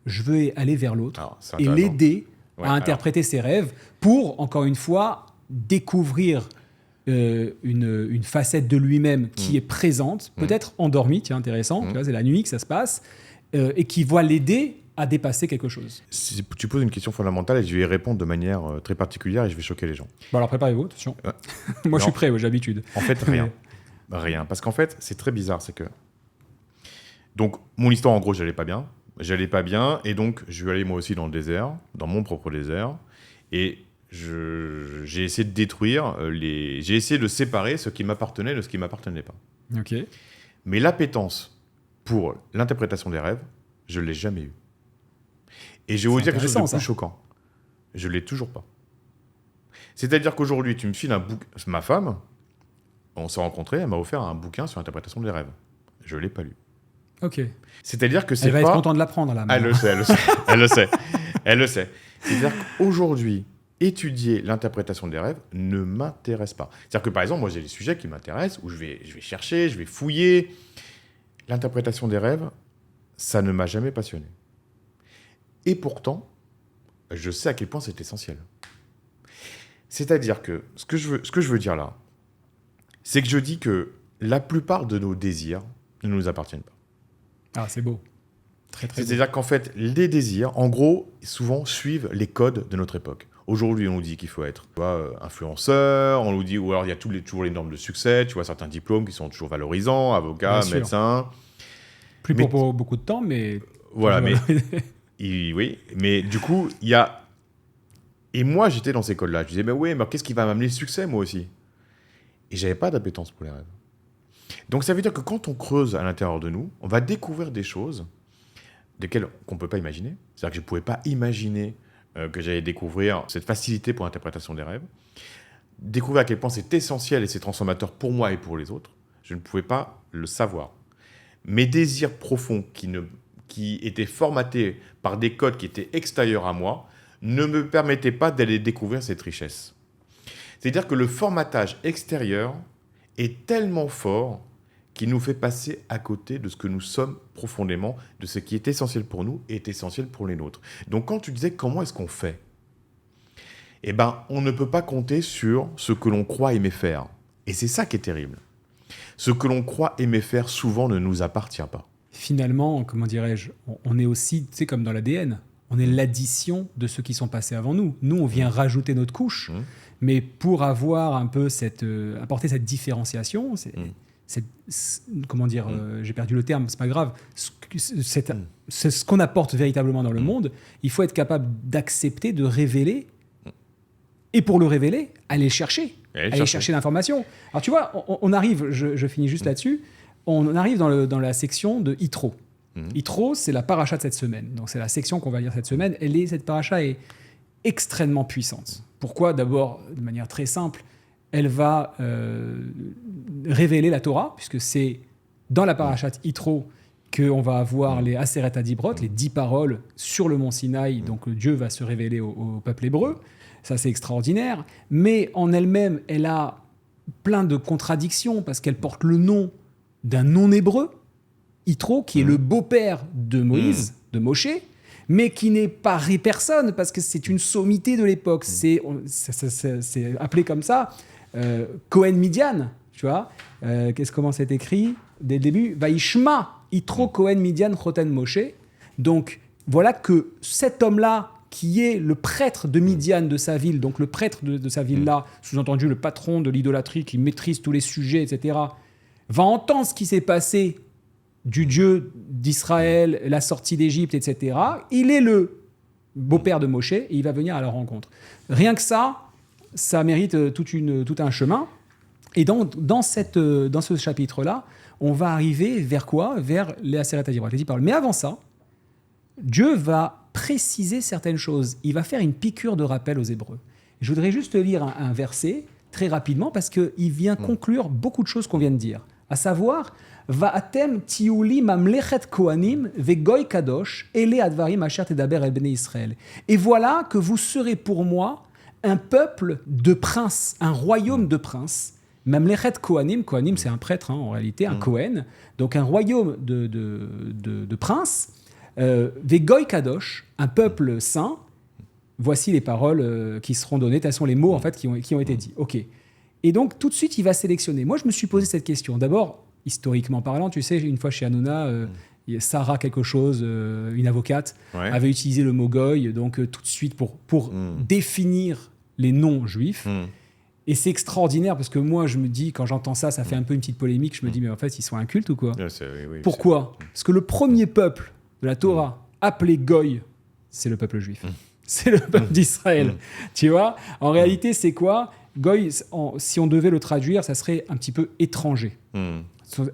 je veux aller vers l'autre et l'aider à interpréter ses rêves pour, encore une fois, découvrir une facette de lui-même qui est présente, peut-être endormie, tiens, intéressant, tu vois, c'est la nuit que ça se passe, et qui va l'aider à dépasser quelque chose. Si tu poses une question fondamentale et je vais y répondre de manière très particulière et je vais choquer les gens. Bon alors préparez-vous, attention. Moi je suis prêt, j'ai l'habitude. En fait, rien. Rien. Parce qu'en fait, c'est très bizarre, c'est que... Donc, mon histoire, en gros, j'allais pas bien. Et donc, je vais aller moi aussi dans le désert, dans mon propre désert. Et j'ai essayé de détruire j'ai essayé de séparer ce qui m'appartenait de ce qui ne m'appartenait pas. Ok. Mais l'appétence pour l'interprétation des rêves, je ne l'ai jamais eue. Et je vais vous dire quelque chose de plus choquant. Je ne l'ai toujours pas. C'est-à-dire qu'aujourd'hui, tu me files un bouquin... Ma femme, on s'est rencontrés, elle m'a offert un bouquin sur l'interprétation des rêves. Je ne l'ai pas lu. Ok. C'est-à-dire que c'est elle va être contente de l'apprendre, là. Elle le sait. Elle le sait. C'est-à-dire qu'aujourd'hui, étudier l'interprétation des rêves ne m'intéresse pas. C'est-à-dire que, par exemple, moi, j'ai des sujets qui m'intéressent, où je vais chercher, je vais fouiller. L'interprétation des rêves, ça ne m'a jamais passionné. Et pourtant, je sais à quel point c'est essentiel. C'est-à-dire que ce que je veux dire là, c'est que je dis que la plupart de nos désirs ne nous appartiennent pas. Ah, c'est beau. Très, très C'est-à-dire beau. qu'en fait, les désirs, en gros, souvent suivent les codes de notre époque. Aujourd'hui, on nous dit qu'il faut être influenceur, on nous dit, ou alors il y a toujours les normes de succès, tu vois, certains diplômes qui sont toujours valorisants, avocat, médecin. Plus pour beaucoup de temps, mais... Voilà, mais... oui, mais du coup, il y a... Et moi, j'étais dans ces codes-là. Je disais, mais oui, mais qu'est-ce qui va m'amener le succès, moi aussi ? Et j'avais pas d'appétence pour les rêves. Donc ça veut dire que quand on creuse à l'intérieur de nous, on va découvrir des choses desquelles qu'on ne peut pas imaginer. C'est-à-dire que je ne pouvais pas imaginer que j'allais découvrir cette facilité pour l'interprétation des rêves. Découvrir à quel point c'est essentiel et c'est transformateur pour moi et pour les autres. Je ne pouvais pas le savoir. Mes désirs profonds qui étaient formatés par des codes qui étaient extérieurs à moi ne me permettaient pas d'aller découvrir cette richesse. C'est-à-dire que le formatage extérieur est tellement fort qu'il nous fait passer à côté de ce que nous sommes profondément, de ce qui est essentiel pour nous et est essentiel pour les nôtres. Donc quand tu disais comment est-ce qu'on fait ? Eh bien, on ne peut pas compter sur ce que l'on croit aimer faire. Et c'est ça qui est terrible. Ce que l'on croit aimer faire souvent ne nous appartient pas. Finalement, comment dirais-je, on est aussi, tu sais, comme dans l'ADN. On est l'addition de ceux qui sont passés avant nous. Nous, on vient rajouter notre couche. Mais pour avoir un peu apporter cette différenciation, comment dire, j'ai perdu le terme, c'est pas grave. C'est ce qu'on apporte véritablement dans le monde. Il faut être capable d'accepter, de révéler. Et pour le révéler, aller chercher l'information. Alors tu vois, on arrive, je finis juste là-dessus, on arrive dans la section de Yitro. Yitro, c'est la paracha de cette semaine. Donc c'est la section qu'on va lire cette semaine. Cette paracha est extrêmement puissante. Pourquoi ? D'abord, de manière très simple, elle va révéler la Torah, puisque c'est dans la parachat Yitro qu'on va avoir les Aseret Adibrot, les 10 paroles sur le mont Sinaï. Donc Dieu va se révéler au peuple hébreu. Ça, c'est extraordinaire. Mais en elle-même, elle a plein de contradictions parce qu'elle porte le nom d'un non-hébreu, Yitro, qui est le beau-père de Moïse, de Moshe, mais qui n'est pas personne parce que c'est une sommité de l'époque. C'est appelé comme ça Cohen Midian, tu vois. Comment c'est écrit dès le début ? Vaishma Yitro Cohen Midian Choten Moshe. Donc voilà que cet homme-là, qui est le prêtre de Midian de sa ville, donc le prêtre de sa ville-là, sous-entendu le patron de l'idolâtrie qui maîtrise tous les sujets, etc., va entendre ce qui s'est passé du Dieu d'Israël, la sortie d'Égypte, etc. Il est le beau-père de Moshe et il va venir à leur rencontre. Rien que ça mérite tout un chemin. Et dans ce chapitre-là, on va arriver vers quoi ? Vers les Aseret Adibrot, les 10 paroles. Mais avant ça, Dieu va préciser certaines choses. Il va faire une piqûre de rappel aux Hébreux. Je voudrais juste lire un verset très rapidement parce qu'il vient conclure beaucoup de choses qu'on vient de dire. À savoir, Va'atem tiuli mamlechet kohanim vegoy kadosh ele advarim asher tedaber el bnei Israël. Et voilà que vous serez pour moi un peuple de princes, un royaume de princes. Mamlechet kohanim, kohanim c'est un prêtre en réalité, un Kohen, donc un royaume de princes. Vegoy kadosh, un peuple saint. Voici les paroles qui seront données. Tels sont les mots en fait qui ont été dits. Ok. Et donc tout de suite il va sélectionner. Moi je me suis posé cette question. D'abord historiquement parlant, tu sais, une fois chez Hanouna, Sarah quelque chose, une avocate, avait utilisé le mot goy, donc tout de suite pour définir les noms juifs. Et c'est extraordinaire parce que moi, je me dis, quand j'entends ça, ça fait un peu une petite polémique. Je me dis, mais en fait, ils sont incultes ou quoi ? Pourquoi ? Parce que le premier peuple de la Torah appelé goy, c'est le peuple juif. C'est le peuple d'Israël. Tu vois ? En réalité, c'est quoi ? Goy, si on devait le traduire, ça serait un petit peu étranger.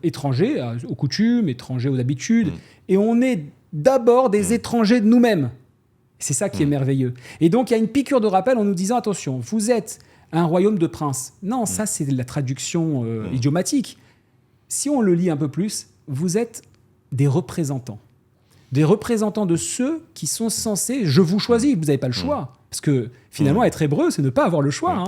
Étranger aux coutumes, étranger aux habitudes. Et on est d'abord des étrangers de nous-mêmes. C'est ça qui est merveilleux. Et donc, il y a une piqûre de rappel en nous disant, attention, vous êtes un royaume de princes. Non, ça, c'est de la traduction idiomatique. Si on le lit un peu plus, vous êtes des représentants. Des représentants de ceux qui sont censés... Je vous choisis, vous n'avez pas le choix. Parce que finalement, être hébreu, c'est ne pas avoir le choix.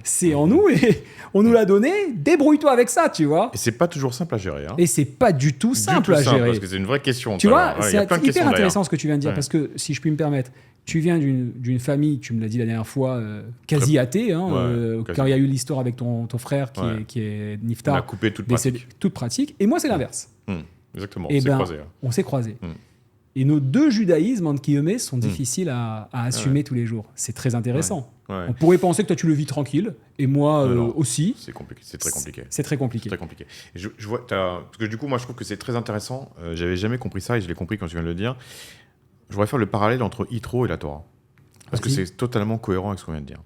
C'est en nous et on nous l'a donné. Débrouille-toi avec ça, tu vois. Et c'est pas toujours simple à gérer. Et c'est pas du tout simple à gérer. Parce que c'est une vraie question. Tu vois, c'est hyper intéressant ce que tu viens de dire. Parce que, si je puis me permettre, tu viens d'une famille, tu me l'as dit la dernière fois, quasi athée. Quand il y a eu l'histoire avec ton frère qui est Niftar. On a coupé toute pratique. Et moi, c'est l'inverse. Exactement, on s'est croisés. Et nos deux judaïsmes, entre guillemets, sont difficiles à assumer tous les jours. C'est très intéressant. On pourrait penser que toi, tu le vis tranquille, et moi aussi. C'est compliqué, c'est très compliqué. C'est très compliqué. C'est très compliqué. Et je vois, parce que du coup, moi, je trouve que c'est très intéressant. J'avais jamais compris ça, et je l'ai compris quand tu viens de le dire. Je voudrais faire le parallèle entre Yitro et la Torah. Parce que c'est totalement cohérent avec ce qu'on vient de dire.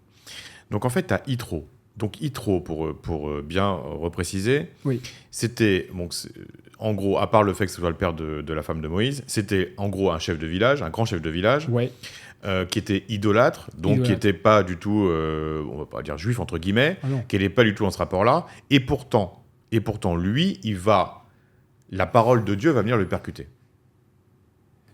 Donc, en fait, tu as Yitro. Donc, Yitro, pour bien repréciser, c'était... En gros, à part le fait que ce soit le père de la femme de Moïse, c'était en gros un chef de village, un grand chef de village, qui était idolâtre, donc qui n'était pas du tout, on va pas dire juif entre guillemets, qui n'était pas du tout dans ce rapport-là. Et pourtant, lui, la parole de Dieu va venir le percuter.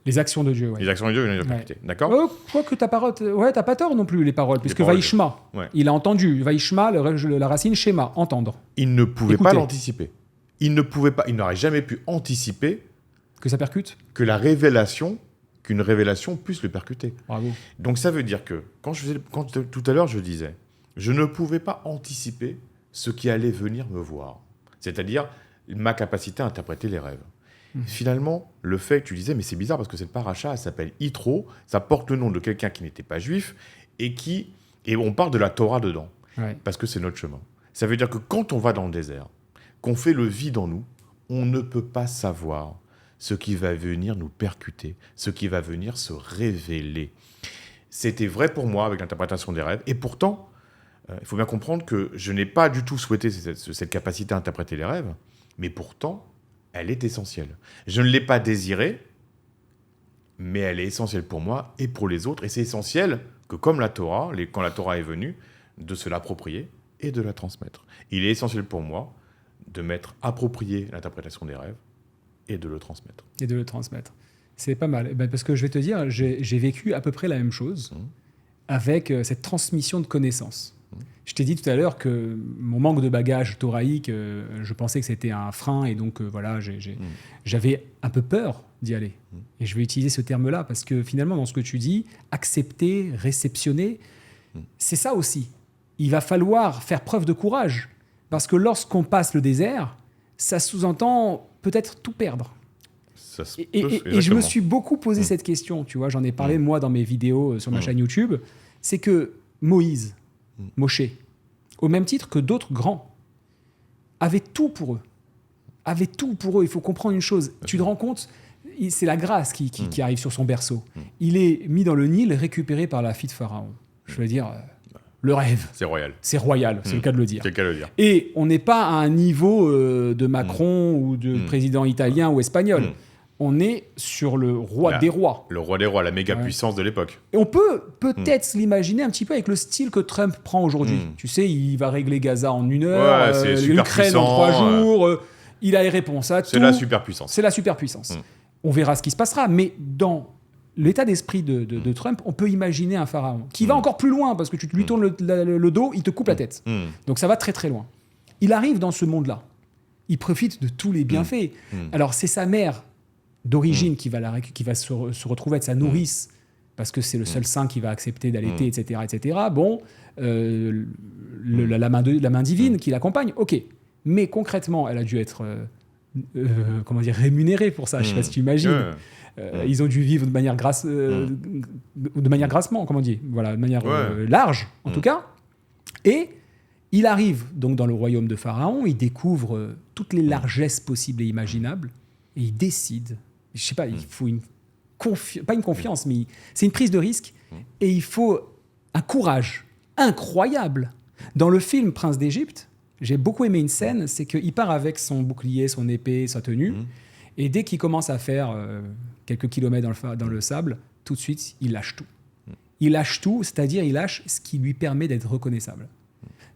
Les actions de Dieu, Les actions de Dieu viennent le percuter, d'accord ? Quoique t'as pas tort non plus, les paroles, puisque Vaishma, il a entendu. Vaishma, la racine Shema, entendre. Il ne pouvait pas l'anticiper. Il n'aurait jamais pu anticiper que ça percute, qu'une révélation puisse le percuter. Bravo. Donc ça veut dire que quand tout à l'heure je disais, je ne pouvais pas anticiper ce qui allait venir me voir, c'est-à-dire ma capacité à interpréter les rêves. Finalement, le fait que tu disais, mais c'est bizarre parce que cette paracha, elle s'appelle Yitro, ça porte le nom de quelqu'un qui n'était pas juif et on parle de la Torah dedans, parce que c'est notre chemin. Ça veut dire que quand on va dans le désert, qu'on fait le vide en nous, on ne peut pas savoir ce qui va venir nous percuter, ce qui va venir se révéler. C'était vrai pour moi avec l'interprétation des rêves, et pourtant, il faut bien comprendre que je n'ai pas du tout souhaité cette capacité à interpréter les rêves, mais pourtant, elle est essentielle. Je ne l'ai pas désirée, mais elle est essentielle pour moi et pour les autres. Et c'est essentiel que, comme la Torah, quand la Torah est venue, de se l'approprier et de la transmettre. Il est essentiel pour moi de m'être approprié l'interprétation des rêves et de le transmettre. C'est pas mal. Parce que je vais te dire, j'ai vécu à peu près la même chose avec cette transmission de connaissances. Je t'ai dit tout à l'heure que mon manque de bagage thoraïque, je pensais que c'était un frein et donc voilà, j'avais un peu peur d'y aller. Et je vais utiliser ce terme-là parce que finalement, dans ce que tu dis, accepter, réceptionner, c'est ça aussi. Il va falloir faire preuve de courage parce que lorsqu'on passe le désert, ça sous-entend peut-être tout perdre. Et je me suis beaucoup posé cette question, tu vois, j'en ai parlé moi dans mes vidéos sur ma chaîne YouTube, c'est que Moïse, Moshe, au même titre que d'autres grands, avaient tout pour eux. Il faut comprendre une chose. Tu te rends compte, c'est la grâce qui arrive sur son berceau. Il est mis dans le Nil, récupéré par la fille de Pharaon. Je veux dire, le rêve. C'est royal. C'est royal, c'est le cas de le dire. C'est le cas de le dire. Et on n'est pas à un niveau de Macron ou de président italien ou espagnol. On est sur le roi des rois. Le roi des rois, la méga puissance de l'époque. Et on peut peut-être l'imaginer un petit peu avec le style que Trump prend aujourd'hui. Tu sais, il va régler Gaza en 1 heure, l'Ukraine en 3 jours. Il a les réponses à tout. C'est la superpuissance. On verra ce qui se passera. Mais dans l'état d'esprit de Trump, on peut imaginer un pharaon qui va encore plus loin parce que tu lui tournes le dos, il te coupe la tête. Donc ça va très très loin. Il arrive dans ce monde-là. Il profite de tous les bienfaits. Alors c'est sa mère d'origine qui va se retrouver être sa nourrice parce que c'est le seul saint qui va accepter d'allaiter, etc., etc. Bon, la main divine qui l'accompagne, ok. Mais concrètement, elle a dû être rémunérée pour ça. Je ne sais pas si tu imagines. Ils ont dû vivre de manière grassement, comment on dit, voilà, de manière large, en tout cas. Et il arrive donc dans le royaume de Pharaon, il découvre toutes les largesses possibles et imaginables, et il décide. Je sais pas, il faut pas une confiance, mais c'est une prise de risque, et il faut un courage incroyable. Dans le film Prince d'Égypte, j'ai beaucoup aimé une scène, c'est qu'il part avec son bouclier, son épée, sa tenue, et dès qu'il commence à faire quelques kilomètres dans le sable, tout de suite, il lâche tout. Il lâche tout, c'est-à-dire il lâche ce qui lui permet d'être reconnaissable.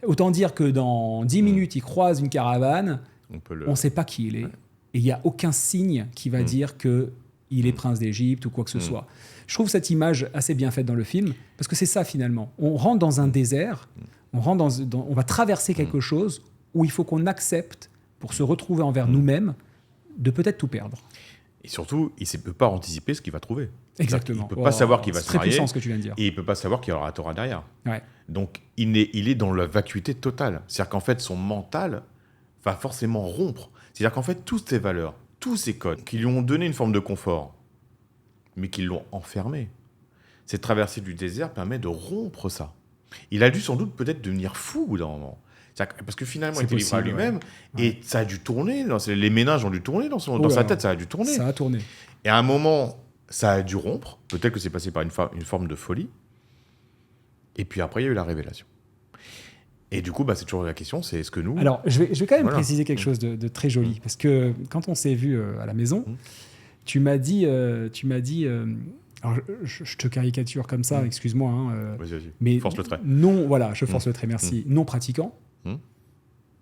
Autant dire que dans 10 minutes, il croise une caravane, on ne sait pas qui il est, et il n'y a aucun signe qui va dire qu'il est prince d'Égypte ou quoi que ce soit. Je trouve cette image assez bien faite dans le film, parce que c'est ça finalement. On rentre dans un désert, on va traverser quelque chose où il faut qu'on accepte, pour se retrouver envers nous-mêmes, de peut-être tout perdre. Et surtout, il ne peut pas anticiper ce qu'il va trouver. Exactement. Il ne peut pas savoir qu'il va se marier. C'est très puissant ce que tu viens de dire. Et il ne peut pas savoir qu'il y aura la Torah derrière. Ouais. Donc, il est dans la vacuité totale. C'est-à-dire qu'en fait, son mental va forcément rompre. C'est-à-dire qu'en fait, toutes ces valeurs, tous ces codes qui lui ont donné une forme de confort, mais qui l'ont enfermé, cette traversée du désert permet de rompre ça. Il a dû sans doute peut-être devenir fou au bout d'un moment. Parce que finalement, il était livré à lui-même, et ça a dû tourner. Les méninges ont dû tourner dans sa tête, ça a dû tourner. Ça a tourné. Et à un moment, ça a dû rompre. Peut-être que c'est passé par une forme de folie. Et puis après, il y a eu la révélation. Et du coup, c'est toujours la question, c'est est-ce que nous... Alors, je vais quand même préciser quelque chose de très joli. Parce que quand on s'est vu à la maison, tu m'as dit... alors, je te caricature comme ça, excuse-moi. Vas-y. Mais force le trait. Non, voilà, je force le trait, merci. Non pratiquant,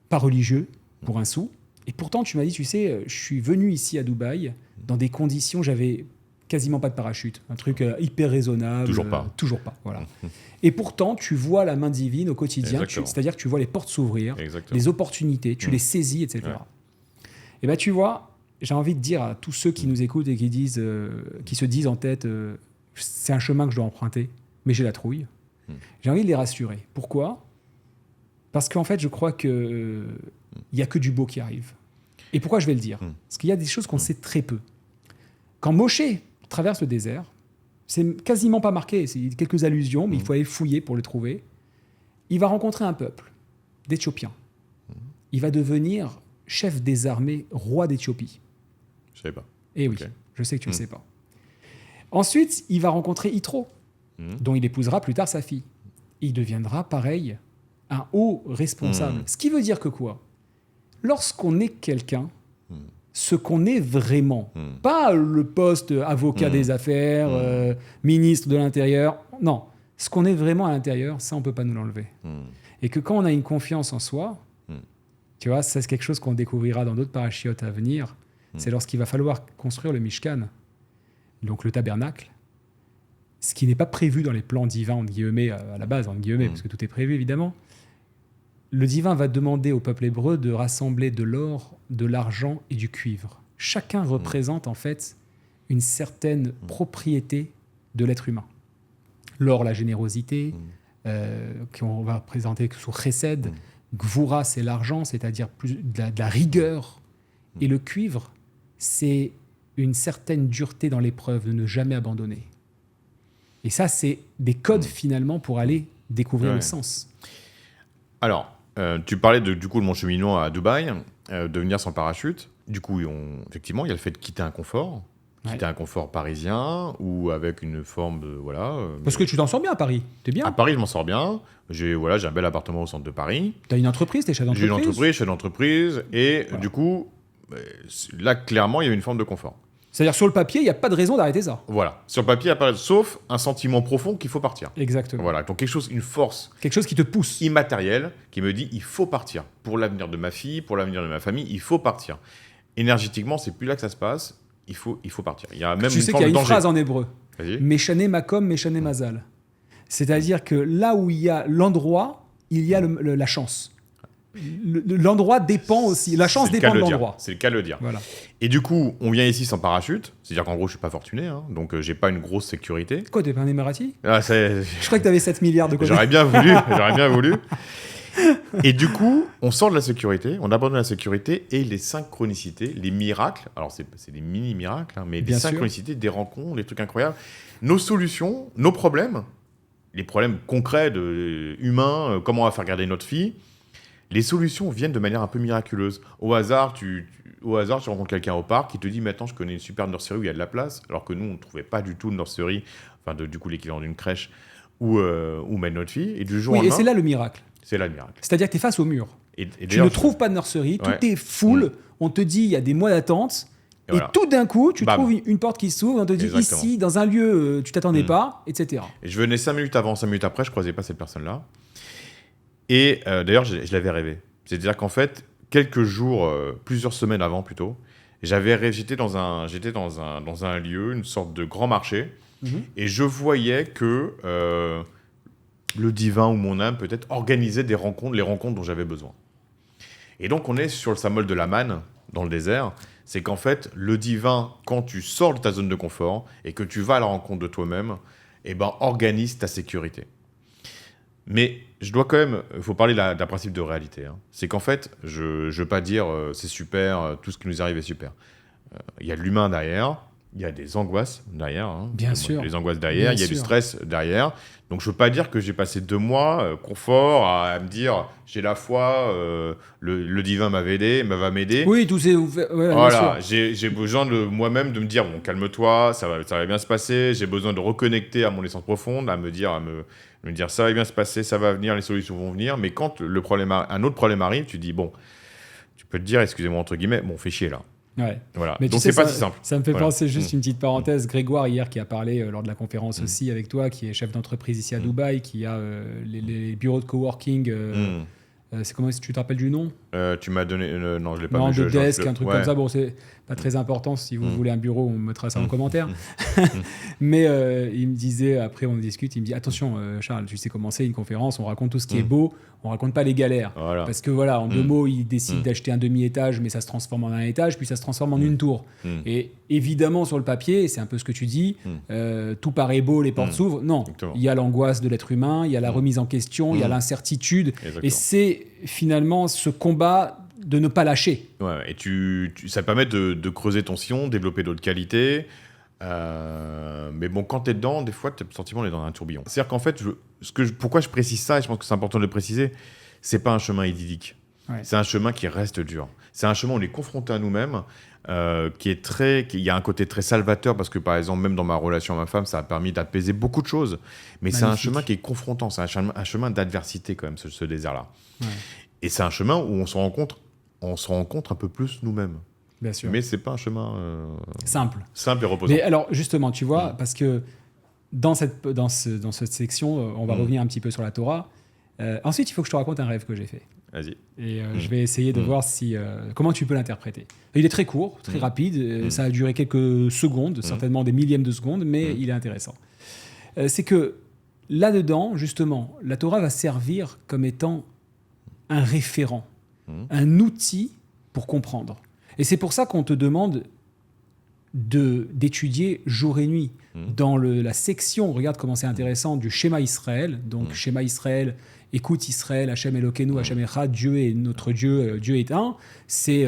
pas religieux, pour un sou. Et pourtant, tu m'as dit, tu sais, je suis venu ici à Dubaï dans des conditions, j'avais quasiment pas de parachute. Un truc hyper raisonnable. Toujours pas, voilà. Et pourtant, tu vois la main divine au quotidien. C'est-à-dire que tu vois les portes s'ouvrir, les opportunités, tu les saisis, etc. Ouais. Et bien, tu vois, j'ai envie de dire à tous ceux qui nous écoutent et qui se disent en tête, c'est un chemin que je dois emprunter, mais j'ai la trouille. J'ai envie de les rassurer. Pourquoi ? Parce qu'en fait, je crois qu'il n'y a que du beau qui arrive. Et pourquoi je vais le dire? Parce qu'il y a des choses qu'on sait très peu. Quand Moshe traverse le désert, c'est quasiment pas marqué, c'est quelques allusions, mais il faut aller fouiller pour le trouver. Il va rencontrer un peuple d'Éthiopiens. Il va devenir chef des armées, roi d'Éthiopie. Je savais pas. Eh oui, je sais que tu ne le sais pas. Ensuite, il va rencontrer Yitro, dont il épousera plus tard sa fille. Il deviendra, pareil, un haut responsable. Ce qui veut dire que quoi? Lorsqu'on est quelqu'un, ce qu'on est vraiment, pas le poste avocat des affaires, ministre de l'Intérieur, non. Ce qu'on est vraiment à l'intérieur, ça, on ne peut pas nous l'enlever. Et que quand on a une confiance en soi, tu vois, ça, c'est quelque chose qu'on découvrira dans d'autres parachiotes à venir, c'est lorsqu'il va falloir construire le Mishkan, donc le tabernacle, ce qui n'est pas prévu dans les plans divins, entre guillemets, à la base, entre guillemets, parce que tout est prévu, évidemment. Le divin va demander au peuple hébreu de rassembler de l'or, de l'argent et du cuivre. Chacun représente, en fait, une certaine propriété de l'être humain. L'or, la générosité, qu'on va présenter sous chesed. Gvura, c'est l'argent, c'est-à-dire plus de la rigueur. Et le cuivre, c'est une certaine dureté dans l'épreuve, de ne jamais abandonner. Et ça, c'est des codes, finalement, pour aller découvrir le sens. Alors, tu parlais du coup de mon cheminement à Dubaï, de venir sans parachute. Du coup, effectivement, il y a le fait de quitter un confort. Quitter un confort parisien ou avec une forme de... Voilà, parce que tu t'en sors bien à Paris, t'es bien. À Paris, je m'en sors bien. J'ai un bel appartement au centre de Paris. T'as une entreprise, t'es chef d'entreprise. J'ai une entreprise, chef d'entreprise. Et du coup, là, clairement, il y avait une forme de confort. C'est-à-dire, sur le papier, il n'y a pas de raison d'arrêter ça. Voilà. Sur le papier, il n'y a pas... Sauf un sentiment profond qu'il faut partir. Exactement. Voilà. Donc, quelque chose, une force... Quelque chose qui te pousse. Immatérielle, qui me dit, il faut partir. Pour l'avenir de ma fille, pour l'avenir de ma famille, il faut partir. Énergétiquement, c'est plus là que ça se passe. Il faut partir. Il y a même tu sais qu'il y a une phrase en hébreu. Vas-y. Meshane makom, meshane mazal. C'est-à-dire que là où il y a l'endroit, il y a la chance. L'endroit dépend aussi. La chance dépend de l'endroit. C'est le cas de le dire. Voilà. Et du coup, on vient ici sans parachute. C'est-à-dire qu'en gros, je suis pas fortuné. Donc, j'ai pas une grosse sécurité. Quoi, t'es pas un Émirati? Je crois que t'avais 7 milliards de côté. J'aurais bien voulu. Et du coup, on sort de la sécurité, on abandonne la sécurité et les synchronicités, les miracles, alors c'est des mini-miracles, mais des synchronicités, des rencontres, des trucs incroyables, nos solutions, nos problèmes, les problèmes concrets, humains, comment on va faire garder notre fille, les solutions viennent de manière un peu miraculeuse. Au hasard, tu rencontres quelqu'un au parc qui te dit « Maintenant, je connais une super nurserie où il y a de la place », alors que nous, on ne trouvait pas du tout de nurserie, enfin, du coup, l'équivalent d'une crèche, où mettre notre fille. Et du jour au lendemain, et c'est là le miracle. C'est là le miracle. C'est-à-dire que tu es face au mur. Et tu ne trouves pas de nurserie, tout est full, on te dit il y a des mois d'attente, et tout d'un coup, tu trouves une porte qui s'ouvre, on te dit ici, dans un lieu, tu t'attendais pas, etc. Et je venais 5 minutes avant, 5 minutes après, je croisais pas cette personne-là. Et d'ailleurs, je l'avais rêvé. C'est-à-dire qu'en fait, quelques jours, plusieurs semaines avant plutôt, j'étais dans un lieu, une sorte de grand marché, et je voyais que... le divin ou mon âme peut-être organisait les rencontres dont j'avais besoin. Et donc on est sur le symbole de la manne dans le désert, c'est qu'en fait le divin, quand tu sors de ta zone de confort et que tu vas à la rencontre de toi-même, organise ta sécurité. Mais je dois quand même, il faut parler d'un principe de réalité. C'est qu'en fait, je ne veux pas dire c'est super, tout ce qui nous arrive est super. Il y a de l'humain derrière. Il y a des angoisses derrière. Bien sûr. Les angoisses derrière, il y a du stress derrière. Donc, je ne veux pas dire que j'ai passé 2 mois confort à me dire j'ai la foi, le divin va m'aider. Oui, tout c'est... voilà, j'ai besoin de moi-même de me dire bon, calme-toi, ça va bien se passer. J'ai besoin de reconnecter à mon essence profonde, à me dire ça va bien se passer, ça va venir, les solutions vont venir. Mais quand un autre problème arrive, tu dis bon, tu peux te dire, excusez-moi entre guillemets, bon, fais chier là. Ouais. Voilà. Mais donc c'est pas si simple. Ça me fait penser juste une petite parenthèse. Grégoire hier qui a parlé lors de la conférence aussi avec toi, qui est chef d'entreprise ici à Dubaï, qui a les bureaux de coworking. C'est comment, si tu te rappelles du nom? Tu m'as donné non, je l'ai pas. Non, de desk, un truc comme ça. Bon, c'est pas très important. Si vous voulez un bureau, on mettra ça en commentaire. Mais il me disait, après on discute, il me dit attention Charles, tu sais comment c'est une conférence, on raconte tout ce qui est beau, on raconte pas les galères. Voilà. Parce que voilà, en 2 mots, il décide d'acheter un demi-étage, mais ça se transforme en un étage, puis ça se transforme en une tour. Et évidemment, sur le papier, c'est un peu ce que tu dis, tout paraît beau, les portes s'ouvrent. Non, il y a l'angoisse de l'être humain, il y a la remise en question, il y a l'incertitude. Et c'est finalement ce combat de ne pas lâcher. Ouais, et ça te permet de creuser ton sillon, développer d'autres qualités. Mais bon, quand tu es dedans, des fois, tu as le sentiment d'être dans un tourbillon. C'est-à-dire qu'en fait, pourquoi je précise ça, et je pense que c'est important de le préciser, c'est pas un chemin idyllique. Ouais. C'est un chemin qui reste dur. C'est un chemin où on est confronté à nous-mêmes, il y a un côté très salvateur, parce que par exemple, même dans ma relation à ma femme, ça a permis d'apaiser beaucoup de choses. Mais magnifique. C'est un chemin qui est confrontant, c'est un chemin d'adversité quand même, ce désert-là. Ouais. Et c'est un chemin où on se rencontre un peu plus nous-mêmes. Bien sûr. Mais c'est pas un chemin simple et reposant. Mais alors justement, tu vois, parce que dans cette section, on va revenir un petit peu sur la Torah. Ensuite, il faut que je te raconte un rêve que j'ai fait. Vas-y. Et je vais essayer de voir comment tu peux l'interpréter. Il est très court, très rapide. Ça a duré quelques secondes, certainement des millièmes de secondes, mais il est intéressant. C'est que là-dedans, justement, la Torah va servir comme étant un référent, un outil pour comprendre. Et c'est pour ça qu'on te demande d'étudier jour et nuit. Dans la section, regarde comment c'est intéressant, du schéma Israël. Donc, schéma Israël, écoute Israël, Hachem Elokeinu, Hachem Echad, Dieu est notre Dieu, Dieu est un. C'est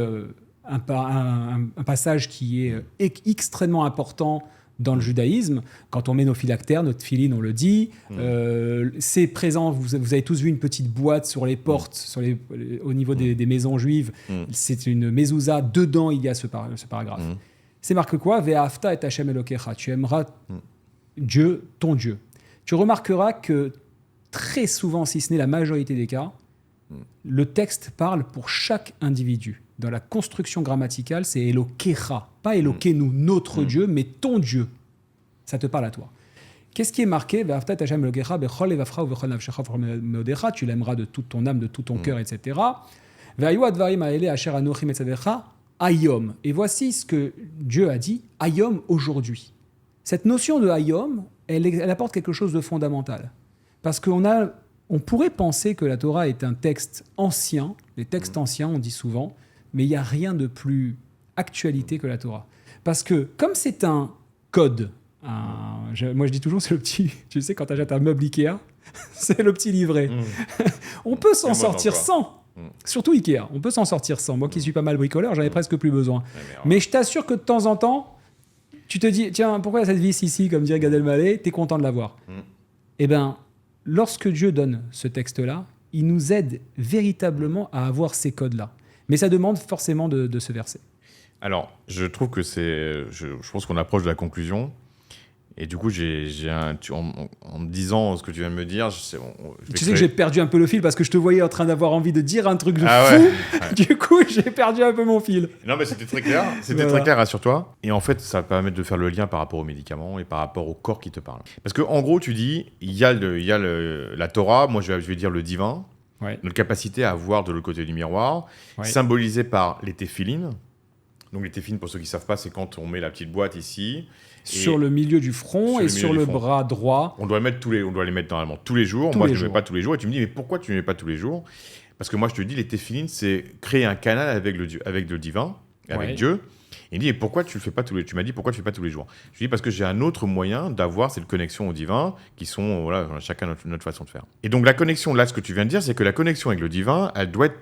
un passage qui est extrêmement important dans le judaïsme. Quand on met nos phylactères, notre filine, on le dit. C'est présent, vous avez tous vu une petite boîte sur les portes, au niveau des maisons juives. C'est une mezouza, dedans il y a ce paragraphe. C'est marqué quoi ? Ve'afta et Hashem Elokecha. Tu aimeras Dieu, ton Dieu. Tu remarqueras que très souvent, si ce n'est la majorité des cas, le texte parle pour chaque individu. Dans la construction grammaticale, c'est Elokecha, pas Elokenu, notre Dieu, mais ton Dieu. Ça te parle à toi. Qu'est-ce qui est marqué ? Ve'afta et Hashem Elokecha, bechol levavcha uvechol nafshecha v'chol meodecha. Tu l'aimeras de toute ton âme, de tout ton cœur, etc. Ve'ayu advarim ha'ele asher anochi metzadecha. Ayom. Et voici ce que Dieu a dit, Ayom, aujourd'hui. Cette notion de Ayom, elle apporte quelque chose de fondamental. Parce qu'on pourrait penser que la Torah est un texte ancien, les textes anciens, on dit souvent, mais il n'y a rien de plus actualité que la Torah. Parce que comme c'est un code, moi je dis toujours, c'est le petit, tu sais, quand tu achètes un meuble Ikea, c'est le petit livret. On peut s'en sortir sans. Surtout Ikea, on peut s'en sortir sans. Moi qui suis pas mal bricoleur, j'en ai presque plus besoin. Mais je t'assure que de temps en temps, tu te dis, tiens, pourquoi il y a cette vis ici, comme dirait Gad Elmaleh, t'es content de l'avoir. Eh bien, lorsque Dieu donne ce texte-là, il nous aide véritablement à avoir ces codes-là. Mais ça demande forcément de se verser. Alors, je trouve que je pense qu'on approche de la conclusion. Et du coup, en me disant ce que tu viens de me dire, tu sais que j'ai perdu un peu le fil parce que je te voyais en train d'avoir envie de dire un truc de fou. Ouais. Du coup, j'ai perdu un peu mon fil. Non, mais c'était très clair. C'était très clair, rassure-toi. Et en fait, ça va permettre de faire le lien par rapport aux médicaments et par rapport au corps qui te parle. Parce qu'en gros, tu dis, il y a la Torah, moi je vais dire le divin, notre capacité à voir de l'autre côté du miroir, symbolisée par les téphilines. Donc les téphilines, pour ceux qui ne savent pas, c'est quand on met la petite boîte ici. Sur le milieu du front et sur le bras droit. On doit les mettre normalement tous les jours. Moi, je ne les mets pas tous les jours. Et tu me dis, mais pourquoi tu ne les mets pas tous les jours ? Parce que moi, je te dis, les téphilines, c'est créer un canal avec le divin, avec Dieu. Et il dit, et pourquoi tu le fais pas tous les jours ? Tu m'as dit, pourquoi tu ne le fais pas tous les jours ? Je lui dis, parce que j'ai un autre moyen d'avoir cette connexion au divin, qui sont, chacun notre façon de faire. Et donc, la connexion, là, ce que tu viens de dire, c'est que la connexion avec le divin, elle doit être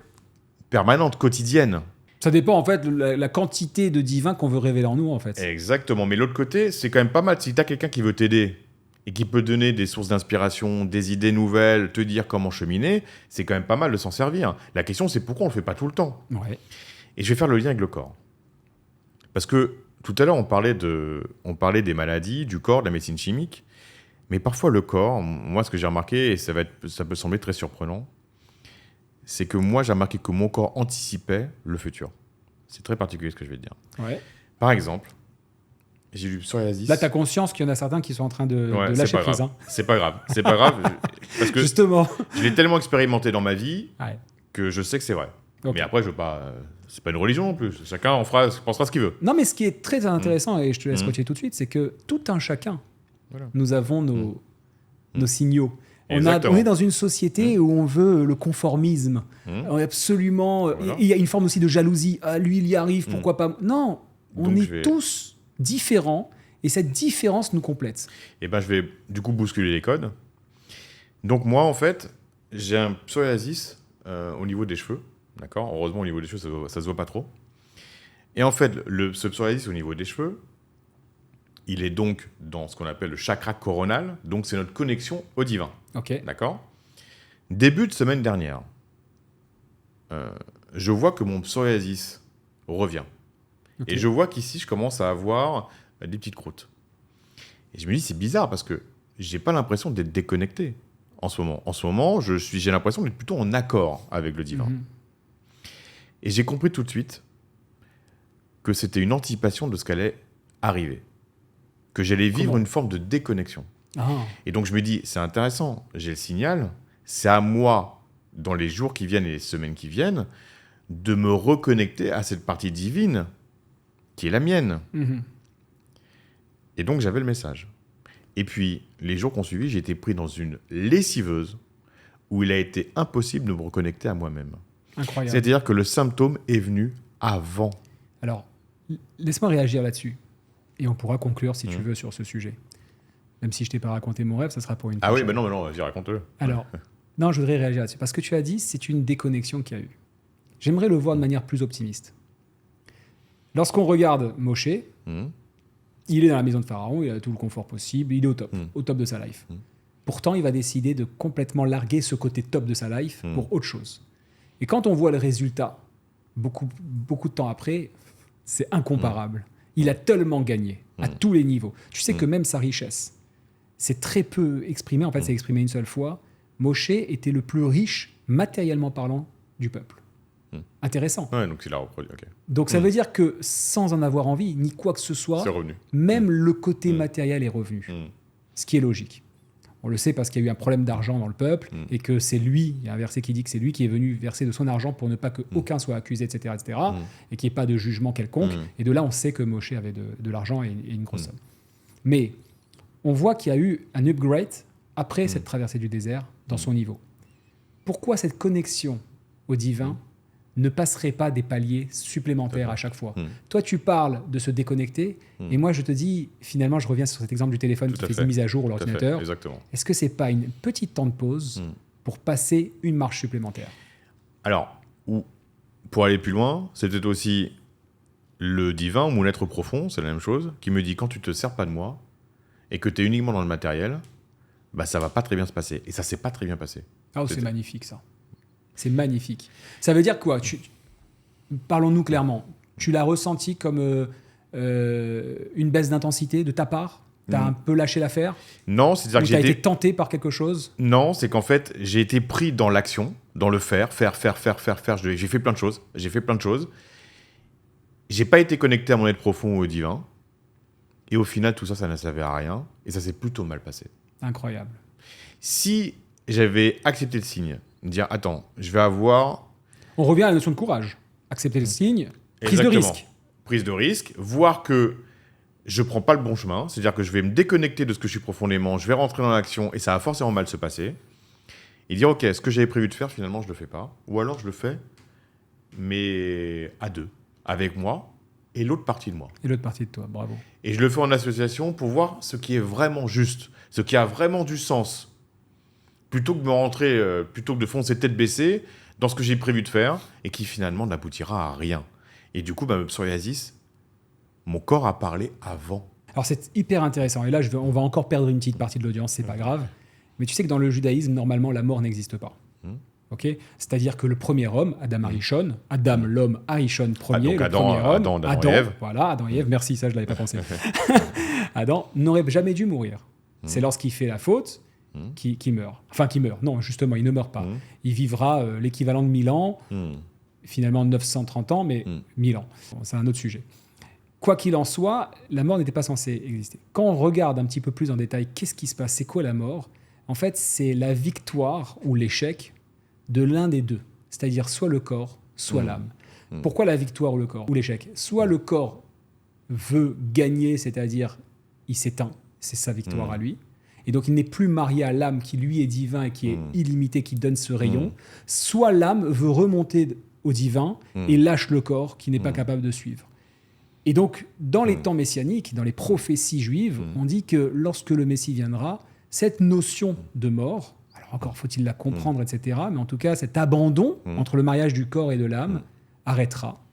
permanente, quotidienne. Ça dépend en fait de la quantité de divin qu'on veut révéler en nous en fait. Exactement, mais l'autre côté, c'est quand même pas mal. Si tu as quelqu'un qui veut t'aider et qui peut donner des sources d'inspiration, des idées nouvelles, te dire comment cheminer, c'est quand même pas mal de s'en servir. La question, c'est pourquoi on le fait pas tout le temps. Et je vais faire le lien avec le corps. Parce que tout à l'heure, on parlait des maladies, du corps, de la médecine chimique. Mais parfois, le corps, moi, ce que j'ai remarqué, et ça peut sembler très surprenant, c'est que moi, j'ai remarqué que mon corps anticipait le futur. C'est très particulier ce que je vais te dire. Par exemple, j'ai du psoriasis. Là, tu as conscience qu'il y en a certains qui sont en train de lâcher prise. C'est pas grave. C'est pas grave. Parce que justement, je l'ai tellement expérimenté dans ma vie que je sais que c'est vrai. Mais après, je veux pas... c'est pas une religion non plus. Chacun pensera ce qu'il veut. Non, mais ce qui est très intéressant, et je te laisse continuer tout de suite, c'est que tout un chacun, nous avons nos signaux. On est dans une société où on veut le conformisme. Absolument. Il y a une forme aussi de jalousie. Ah, lui, il y arrive, pourquoi pas ? Non, on est tous différents et cette différence nous complète. Et ben, je vais du coup bousculer les codes. Donc moi, en fait, j'ai un psoriasis au niveau des cheveux. D'accord ? Heureusement, au niveau des cheveux, ça se voit pas trop. Et en fait, ce psoriasis au niveau des cheveux, il est donc dans ce qu'on appelle le chakra coronal. Donc, c'est notre connexion au divin. Ok. D'accord ? Début de semaine dernière, je vois que mon psoriasis revient. Ok. Et je vois qu'ici, je commence à avoir des petites croûtes. Et je me dis, c'est bizarre parce que j'ai pas l'impression d'être déconnecté en ce moment. En ce moment, j'ai l'impression d'être plutôt en accord avec le divin. Mhm. Et j'ai compris tout de suite que c'était une anticipation de ce qu'allait arriver. Que j'allais vivre Comment ? une forme de déconnexion. Ah. Et donc je me dis, c'est intéressant, j'ai le signal, c'est à moi, dans les jours qui viennent et les semaines qui viennent, de me reconnecter à cette partie divine qui est la mienne. Mhm. Et donc j'avais le message. Et puis, les jours qui ont suivi, j'ai été pris dans une lessiveuse où il a été impossible de me reconnecter à moi-même. Incroyable. C'est-à-dire que le symptôme est venu avant. Alors, laisse-moi réagir là-dessus. Et on pourra conclure, si tu veux, sur ce sujet. Même si je t'ai pas raconté mon rêve, ça sera pour une Ah oui, prochaine. mais non, vas-y, raconte-le. Alors, non, je voudrais réagir là-dessus. Parce que tu as dit, c'est une déconnexion qu'il y a eu. J'aimerais le voir de manière plus optimiste. Lorsqu'on regarde Moshe, Mhm. il est dans la maison de Pharaon, il a tout le confort possible, il est au top de sa life. Pourtant, il va décider de complètement larguer ce côté top de sa life pour autre chose. Et quand on voit le résultat, beaucoup de temps après, c'est incomparable. Il a tellement gagné à tous les niveaux. Tu sais que même sa richesse, c'est très peu exprimé. En fait, c'est exprimé une seule fois. Moshe était le plus riche, matériellement parlant, du peuple. Intéressant. Ouais, donc il a reproduit, ok. Donc ça veut dire que sans en avoir envie, ni quoi que ce soit, C'est revenu. même le côté matériel est revenu. Ce qui est logique. On le sait parce qu'il y a eu un problème d'argent dans le peuple et que c'est lui, il y a un verset qui dit que c'est lui qui est venu verser de son argent pour ne pas qu'aucun soit accusé, etc. et qu'il n'y ait pas de jugement quelconque. Et de là, on sait que Moshe avait de l'argent et une grosse somme. Mais on voit qu'il y a eu un upgrade après cette traversée du désert dans son niveau. Pourquoi cette connexion au divin ne passerait pas des paliers supplémentaires à chaque fois. Toi, tu parles de se déconnecter, et moi, je te dis, finalement, je reviens sur cet exemple du téléphone qui fait une mise à jour ou l'ordinateur. Exactement. Est-ce que c'est pas une petite temps de pause pour passer une marche supplémentaire ? Alors, pour aller plus loin, c'est peut-être aussi le divin ou mon être profond, c'est la même chose, qui me dit, quand tu te sers pas de moi, et que tu es uniquement dans le matériel, bah, ça va pas très bien se passer. Et ça s'est pas très bien passé. Ah, c'est magnifique, ça. C'est magnifique. Ça veut dire quoi ? Parlons-nous clairement. Tu l'as ressenti comme une baisse d'intensité de ta part ? Tu as un peu lâché l'affaire ? Non, c'est-à-dire que tu as été tenté par quelque chose ? Non, c'est qu'en fait, j'ai été pris dans l'action, dans le faire. J'ai fait plein de choses. J'ai pas été connecté à mon être profond ou au divin. Et au final, tout ça, ça n'a servi à rien. Et ça s'est plutôt mal passé. Incroyable. Si j'avais accepté le signe, dire attends, je vais avoir. On revient à la notion de courage. Accepter le signe, prise de risque. Prise de risque, voir que je prends pas le bon chemin, c'est-à-dire que je vais me déconnecter de ce que je suis profondément, je vais rentrer dans l'action et ça va forcément mal se passer. Et dire ok, ce que j'avais prévu de faire, finalement, je le fais pas. Ou alors je le fais, mais à deux, avec moi et l'autre partie de moi. Et l'autre partie de toi, bravo. Et je le fais en association pour voir ce qui est vraiment juste, ce qui a vraiment du sens. Plutôt que de foncer tête baissée dans ce que j'ai prévu de faire et qui finalement n'aboutira à rien. Et du coup, le psoriasis, mon corps a parlé avant. Alors c'est hyper intéressant. Et là, on va encore perdre une petite partie de l'audience, c'est pas grave. Mais tu sais que dans le judaïsme, normalement, la mort n'existe pas. Okay ? C'est-à-dire que le premier homme, Adam Arishon, Adam, l'homme, Arishon, premier, donc le Adam, premier homme, Adam et Ève. Voilà, Adam et Ève, merci, ça je l'avais pas pensé. Adam n'aurait jamais dû mourir. C'est lorsqu'il fait la faute qui meurt. Enfin, qui meurt. Non, justement, il ne meurt pas. Il vivra l'équivalent de 1000 ans, finalement 930 ans, mais 1000 ans. Bon, c'est un autre sujet. Quoi qu'il en soit, la mort n'était pas censée exister. Quand on regarde un petit peu plus en détail, qu'est-ce qui se passe ? C'est quoi la mort ? En fait, c'est la victoire ou l'échec de l'un des deux. C'est-à-dire soit le corps, soit l'âme. Pourquoi la victoire ou le corps ? Ou l'échec ? Soit le corps veut gagner, c'est-à-dire il s'éteint, c'est sa victoire à lui. Et donc il n'est plus marié à l'âme qui lui est divin et qui est illimité, qui donne ce rayon. Soit l'âme veut remonter au divin et lâche le corps qui n'est pas capable de suivre. Et donc, dans les temps messianiques, dans les prophéties juives, on dit que lorsque le Messie viendra, cette notion de mort, alors encore faut-il la comprendre, etc. Mais en tout cas, cet abandon entre le mariage du corps et de l'âme arrêtera.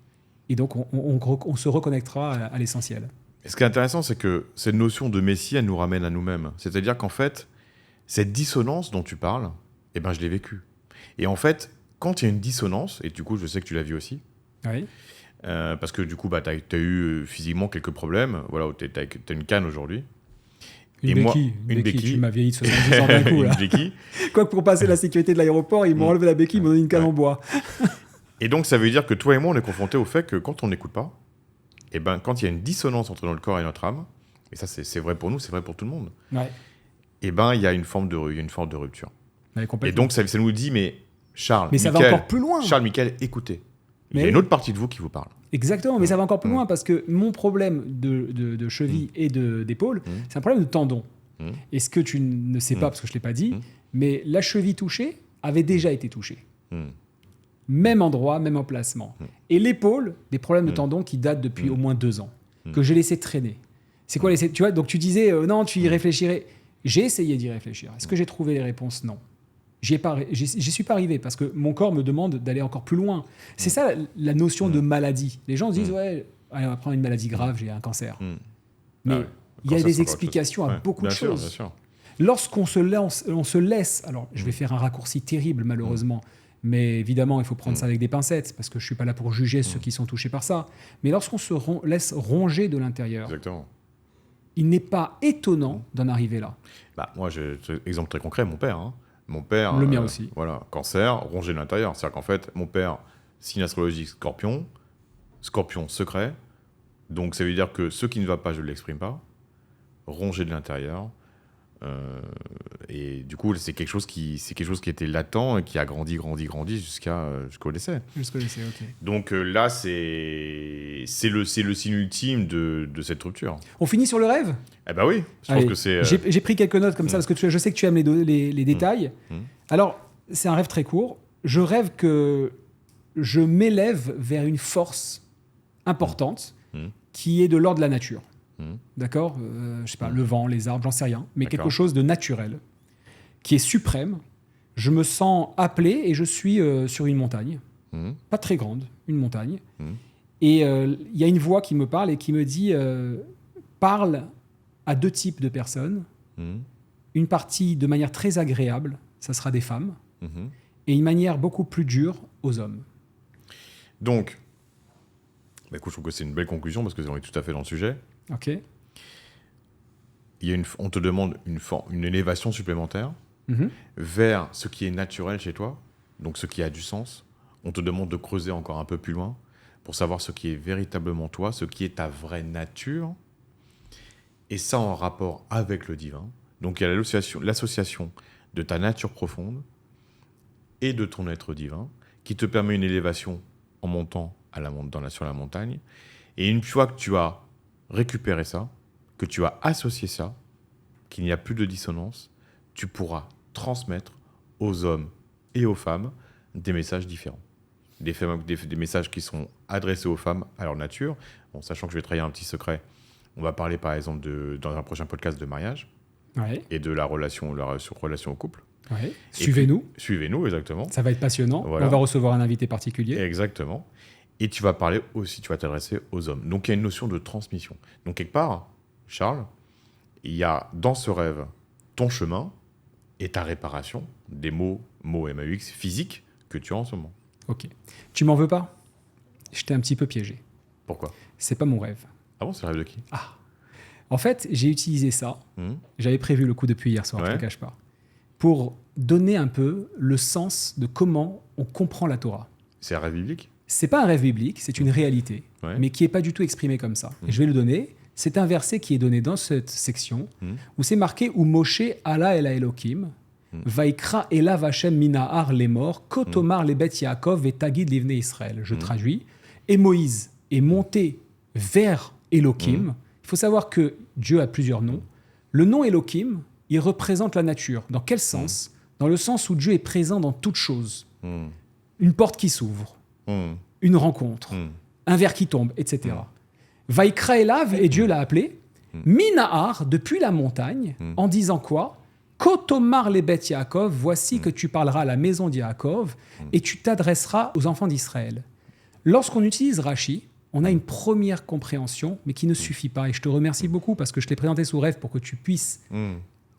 Et donc, on se reconnectera à l'essentiel. Et ce qui est intéressant, c'est que cette notion de Messie, elle nous ramène à nous-mêmes. C'est-à-dire qu'en fait, cette dissonance dont tu parles, eh ben, je l'ai vécue. Et en fait, quand il y a une dissonance, et du coup, je sais que tu l'as vu aussi, Oui. parce que du coup, bah, tu as eu physiquement quelques problèmes. Voilà, tu as une canne aujourd'hui. Une béquille. Tu m'as vieilli de 70 ans d'un coup. Une Là. béquille. Quoique pour passer la sécurité de l'aéroport, ils m'ont enlevé la béquille, ils m'ont donné une canne en bois. Et donc, ça veut dire que toi et moi, on est confrontés au fait que quand on n'écoute pas, et ben, quand il y a une dissonance entre notre corps et notre âme, et ça, c'est vrai pour nous, c'est vrai pour tout le monde, Ouais. et ben, il y a une forme de rupture. Ouais, Et donc, ça nous dit, mais Charles, mais ça Mickaël, va encore plus loin. Charles, Mickaël, écoutez. Il y a Mais une autre partie de vous qui vous parle. Exactement, mais ça va encore plus loin parce que mon problème de cheville et d'épaule, c'est un problème de tendon. Et ce que tu ne sais pas, parce que je ne l'ai pas dit, mais la cheville touchée avait déjà été touchée. Même endroit, même emplacement. Et l'épaule, des problèmes de tendon qui datent depuis au moins 2 ans, que j'ai laissé traîner. C'est quoi laisser... Tu vois, donc tu disais, non, tu y réfléchirais. J'ai essayé d'y réfléchir. Est-ce que j'ai trouvé les réponses? Non. J'y suis pas arrivé parce que mon corps me demande d'aller encore plus loin. C'est ça la notion de maladie. Les gens se disent, ouais, allez, on va prendre une maladie grave, j'ai un cancer. Mais il y a des explications à beaucoup de choses. Bien sûr. Lorsqu'on se laisse, alors je vais faire un raccourci terrible malheureusement, mais évidemment il faut prendre ça avec des pincettes parce que je suis pas là pour juger ceux qui sont touchés par ça. Mais lorsqu'on se laisse ronger de l'intérieur, Exactement. il n'est pas étonnant d'en arriver là. Bah, moi, j'ai un exemple très concret, mon père. Mon père, le mien aussi. Voilà, cancer, rongé de l'intérieur. C'est-à-dire qu'en fait, mon père, signe astrologique Scorpion secret. Donc ça veut dire que ce qui ne va pas, je ne l'exprime pas. Rongé de l'intérieur. Et du coup, c'est quelque chose qui était latent et qui a grandi jusqu'au décès. Jusqu'au décès, ok. Donc là, c'est le signe ultime de cette rupture. On finit sur le rêve? Eh ben oui, je pense que c'est... J'ai pris quelques notes comme ça parce que je sais que tu aimes les détails. Alors, c'est un rêve très court. Je rêve que je m'élève vers une force importante qui est de l'ordre de la nature. D'accord, je sais pas, le vent, les arbres, j'en sais rien, mais quelque chose de naturel, qui est suprême. Je me sens appelé et je suis sur une montagne, pas très grande, une montagne. Et il y a une voix qui me parle et qui me dit parle à 2 types de personnes. Une partie de manière très agréable, ça sera des femmes, et une manière beaucoup plus dure aux hommes. Donc, bah écoute, je trouve que c'est une belle conclusion parce que on est tout à fait dans le sujet. Ok. On te demande une élévation supplémentaire vers ce qui est naturel chez toi, donc ce qui a du sens. On te demande de creuser encore un peu plus loin pour savoir ce qui est véritablement toi, ce qui est ta vraie nature, et ça en rapport avec le divin. Donc il y a l'association de ta nature profonde et de ton être divin qui te permet une élévation en montant sur la montagne. Et une fois que tu as récupéré ça, que tu as associé ça, qu'il n'y a plus de dissonance, tu pourras transmettre aux hommes et aux femmes des messages différents. Des messages qui sont adressés aux femmes à leur nature. Bon, sachant que je vais trahir un petit secret, on va parler par exemple dans un prochain podcast de mariage et de la relation au couple. Ouais. Suivez-nous. Suivez-nous, exactement. Ça va être passionnant. Voilà. On va recevoir un invité particulier. Exactement. Et tu vas parler aussi, tu vas t'adresser aux hommes. Donc il y a une notion de transmission. Donc quelque part, Charles, il y a dans ce rêve ton chemin et ta réparation des mots MAUX physiques que tu as en ce moment. Ok. Tu m'en veux pas? Je t'ai un petit peu piégé. Pourquoi? C'est pas mon rêve. Ah bon, c'est le rêve de qui? En fait, j'ai utilisé ça. J'avais prévu le coup depuis hier soir, je ne te cache pas. Pour donner un peu le sens de comment on comprend la Torah. C'est un rêve biblique? C'est pas un rêve biblique, c'est une réalité, mais qui n'est pas du tout exprimée comme ça. Et je vais le donner. C'est un verset qui est donné dans cette section où c'est marqué « Où Moshe Allah el Elohim, Vaikra elav Hashem minahar lemor, kotomar lebet Yaakov et tagid livne Israël ». Je traduis. Et Moïse est monté vers Elohim. Il faut savoir que Dieu a plusieurs noms. Le nom Elohim, il représente la nature. Dans quel sens? Dans le sens où Dieu est présent dans toute chose. Une porte qui s'ouvre, une rencontre, un verre qui tombe, etc. Vaikra elav, et Dieu l'a appelé, Minahar, depuis la montagne, en disant quoi? Kotomar les bêtes Yaakov, voici que tu parleras à la maison d'Yaakov et tu t'adresseras aux enfants d'Israël. Lorsqu'on utilise Rashi, on a une première compréhension, mais qui ne suffit pas. Et je te remercie beaucoup parce que je t'ai présenté sous rêve pour que tu puisses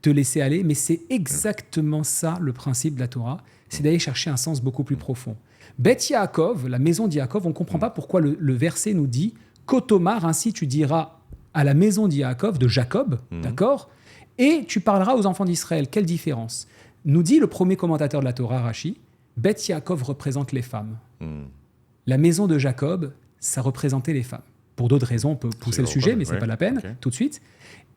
te laisser aller. Mais c'est exactement ça le principe de la Torah, c'est d'aller chercher un sens beaucoup plus profond. Beth Yaakov, la maison d'Yaakov, on ne comprend pas pourquoi le verset nous dit Kotomar, ainsi tu diras à la maison d'Yaakov, de Jacob, d'accord ? Et tu parleras aux enfants d'Israël. Quelle différence ? Nous dit le premier commentateur de la Torah, Rashi, Beth Yaakov représente les femmes. La maison de Jacob, ça représentait les femmes. Pour d'autres raisons, on peut pousser le sujet, mais ce n'est pas la peine, tout de suite.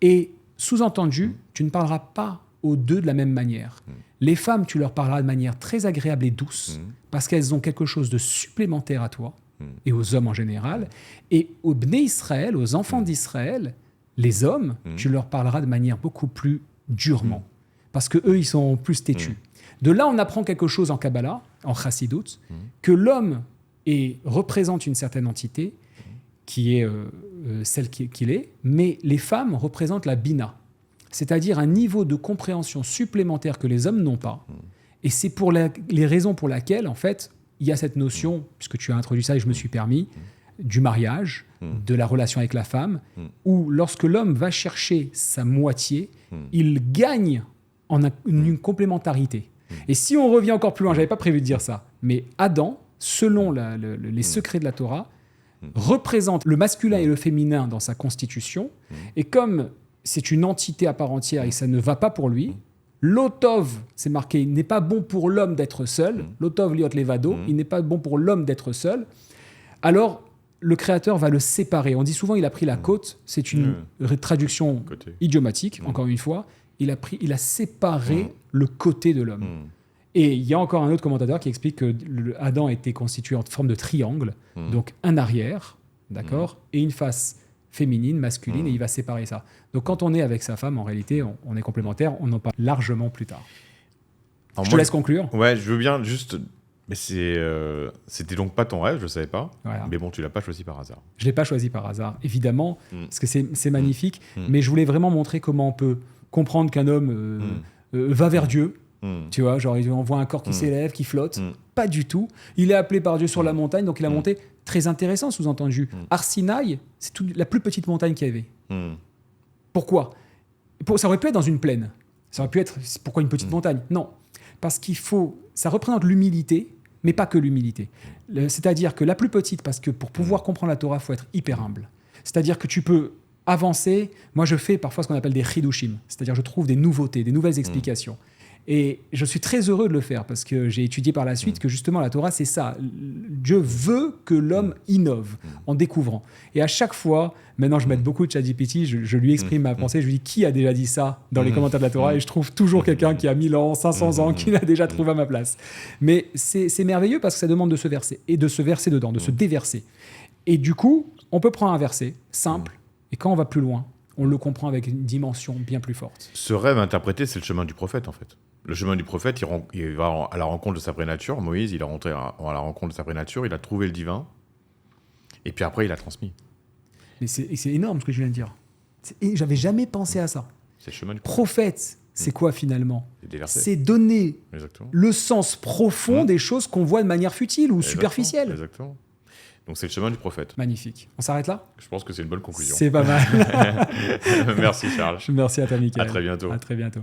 Et sous-entendu, tu ne parleras pas aux deux de la même manière. Les femmes, tu leur parleras de manière très agréable et douce, parce qu'elles ont quelque chose de supplémentaire à toi, et aux hommes en général. Et aux Bnei Israël, aux enfants d'Israël, les hommes, tu leur parleras de manière beaucoup plus durement, parce qu'eux, ils sont plus têtus. De là, on apprend quelque chose en Kabbalah, en Chassidut, que l'homme représente une certaine entité, qui est celle qu'il est, mais les femmes représentent la Bina, c'est-à-dire un niveau de compréhension supplémentaire que les hommes n'ont pas. Et c'est pour les raisons pour lesquelles, en fait, il y a cette notion, puisque tu as introduit ça et je me suis permis, du mariage, de la relation avec la femme, où lorsque l'homme va chercher sa moitié, il gagne en une complémentarité. Et si on revient encore plus loin, je n'avais pas prévu de dire ça, mais Adam, selon les secrets de la Torah, représente le masculin et le féminin dans sa constitution, et comme c'est une entité à part entière et ça ne va pas pour lui, l'otov, c'est marqué, il n'est pas bon pour l'homme d'être seul, l'otov liot levado, il n'est pas bon pour l'homme d'être seul, alors le Créateur va le séparer. On dit souvent il a pris la côte, c'est une traduction idiomatique, encore une fois, il a séparé le côté de l'homme. Et il y a encore un autre commentateur qui explique que Adam était constitué en forme de triangle, donc un arrière, d'accord, et une face féminine, masculine, et il va séparer ça. Donc quand on est avec sa femme, en réalité, on est complémentaires, on en parle largement plus tard. Alors je te laisse conclure. Ouais, je veux bien juste... Mais c'était donc pas ton rêve, je ne savais pas. Voilà. Mais bon, tu l'as pas choisi par hasard. Je ne l'ai pas choisi par hasard, évidemment, parce que c'est magnifique, mais je voulais vraiment montrer comment on peut comprendre qu'un homme va vers Dieu. Tu vois, genre on voit un corps qui s'élève, qui flotte. Pas du tout. Il est appelé par Dieu sur la montagne, donc il a monté. Très intéressant, sous-entendu. Arsinaï, c'est la plus petite montagne qu'il y avait. Pourquoi ? Ça aurait pu être dans une plaine. Ça aurait pu être... Pourquoi une petite montagne ? Non. Parce ça représente l'humilité, mais pas que l'humilité. C'est-à-dire que la plus petite, parce que pour pouvoir comprendre la Torah, il faut être hyper humble. C'est-à-dire que tu peux avancer. Moi, je fais parfois ce qu'on appelle des chidushim, c'est-à-dire je trouve des nouveautés, des nouvelles explications. Et je suis très heureux de le faire parce que j'ai étudié par la suite que justement la Torah, c'est ça. Dieu veut que l'homme innove en découvrant. Et à chaque fois, maintenant je m'aide beaucoup de ChatGPT, je lui exprime ma pensée, je lui dis qui a déjà dit ça dans les commentaires de la Torah et je trouve toujours quelqu'un qui a 1000 ans, 500 ans, qui l'a déjà trouvé à ma place. Mais c'est merveilleux parce que ça demande de se verser et de se verser dedans, de se déverser. Et du coup, on peut prendre un verset simple et quand on va plus loin, on le comprend avec une dimension bien plus forte. Ce rêve interprété, c'est le chemin du prophète, en fait. Le chemin du prophète, il va à la rencontre de sa vraie nature. Moïse, il est rentré à la rencontre de sa vraie nature, il a trouvé le divin, et puis après, il a transmis. Mais c'est énorme ce que je viens de dire. J'avais jamais pensé à ça. C'est le chemin du prophète. C'est quoi finalement ? C'est donner Exactement. Le sens profond des choses qu'on voit de manière futile ou superficielle. Exactement. Donc c'est le chemin du prophète. Magnifique. On s'arrête là ? Je pense que c'est une bonne conclusion. C'est pas mal. Merci Charles. Merci à toi Mickaël. À très bientôt. À très bientôt.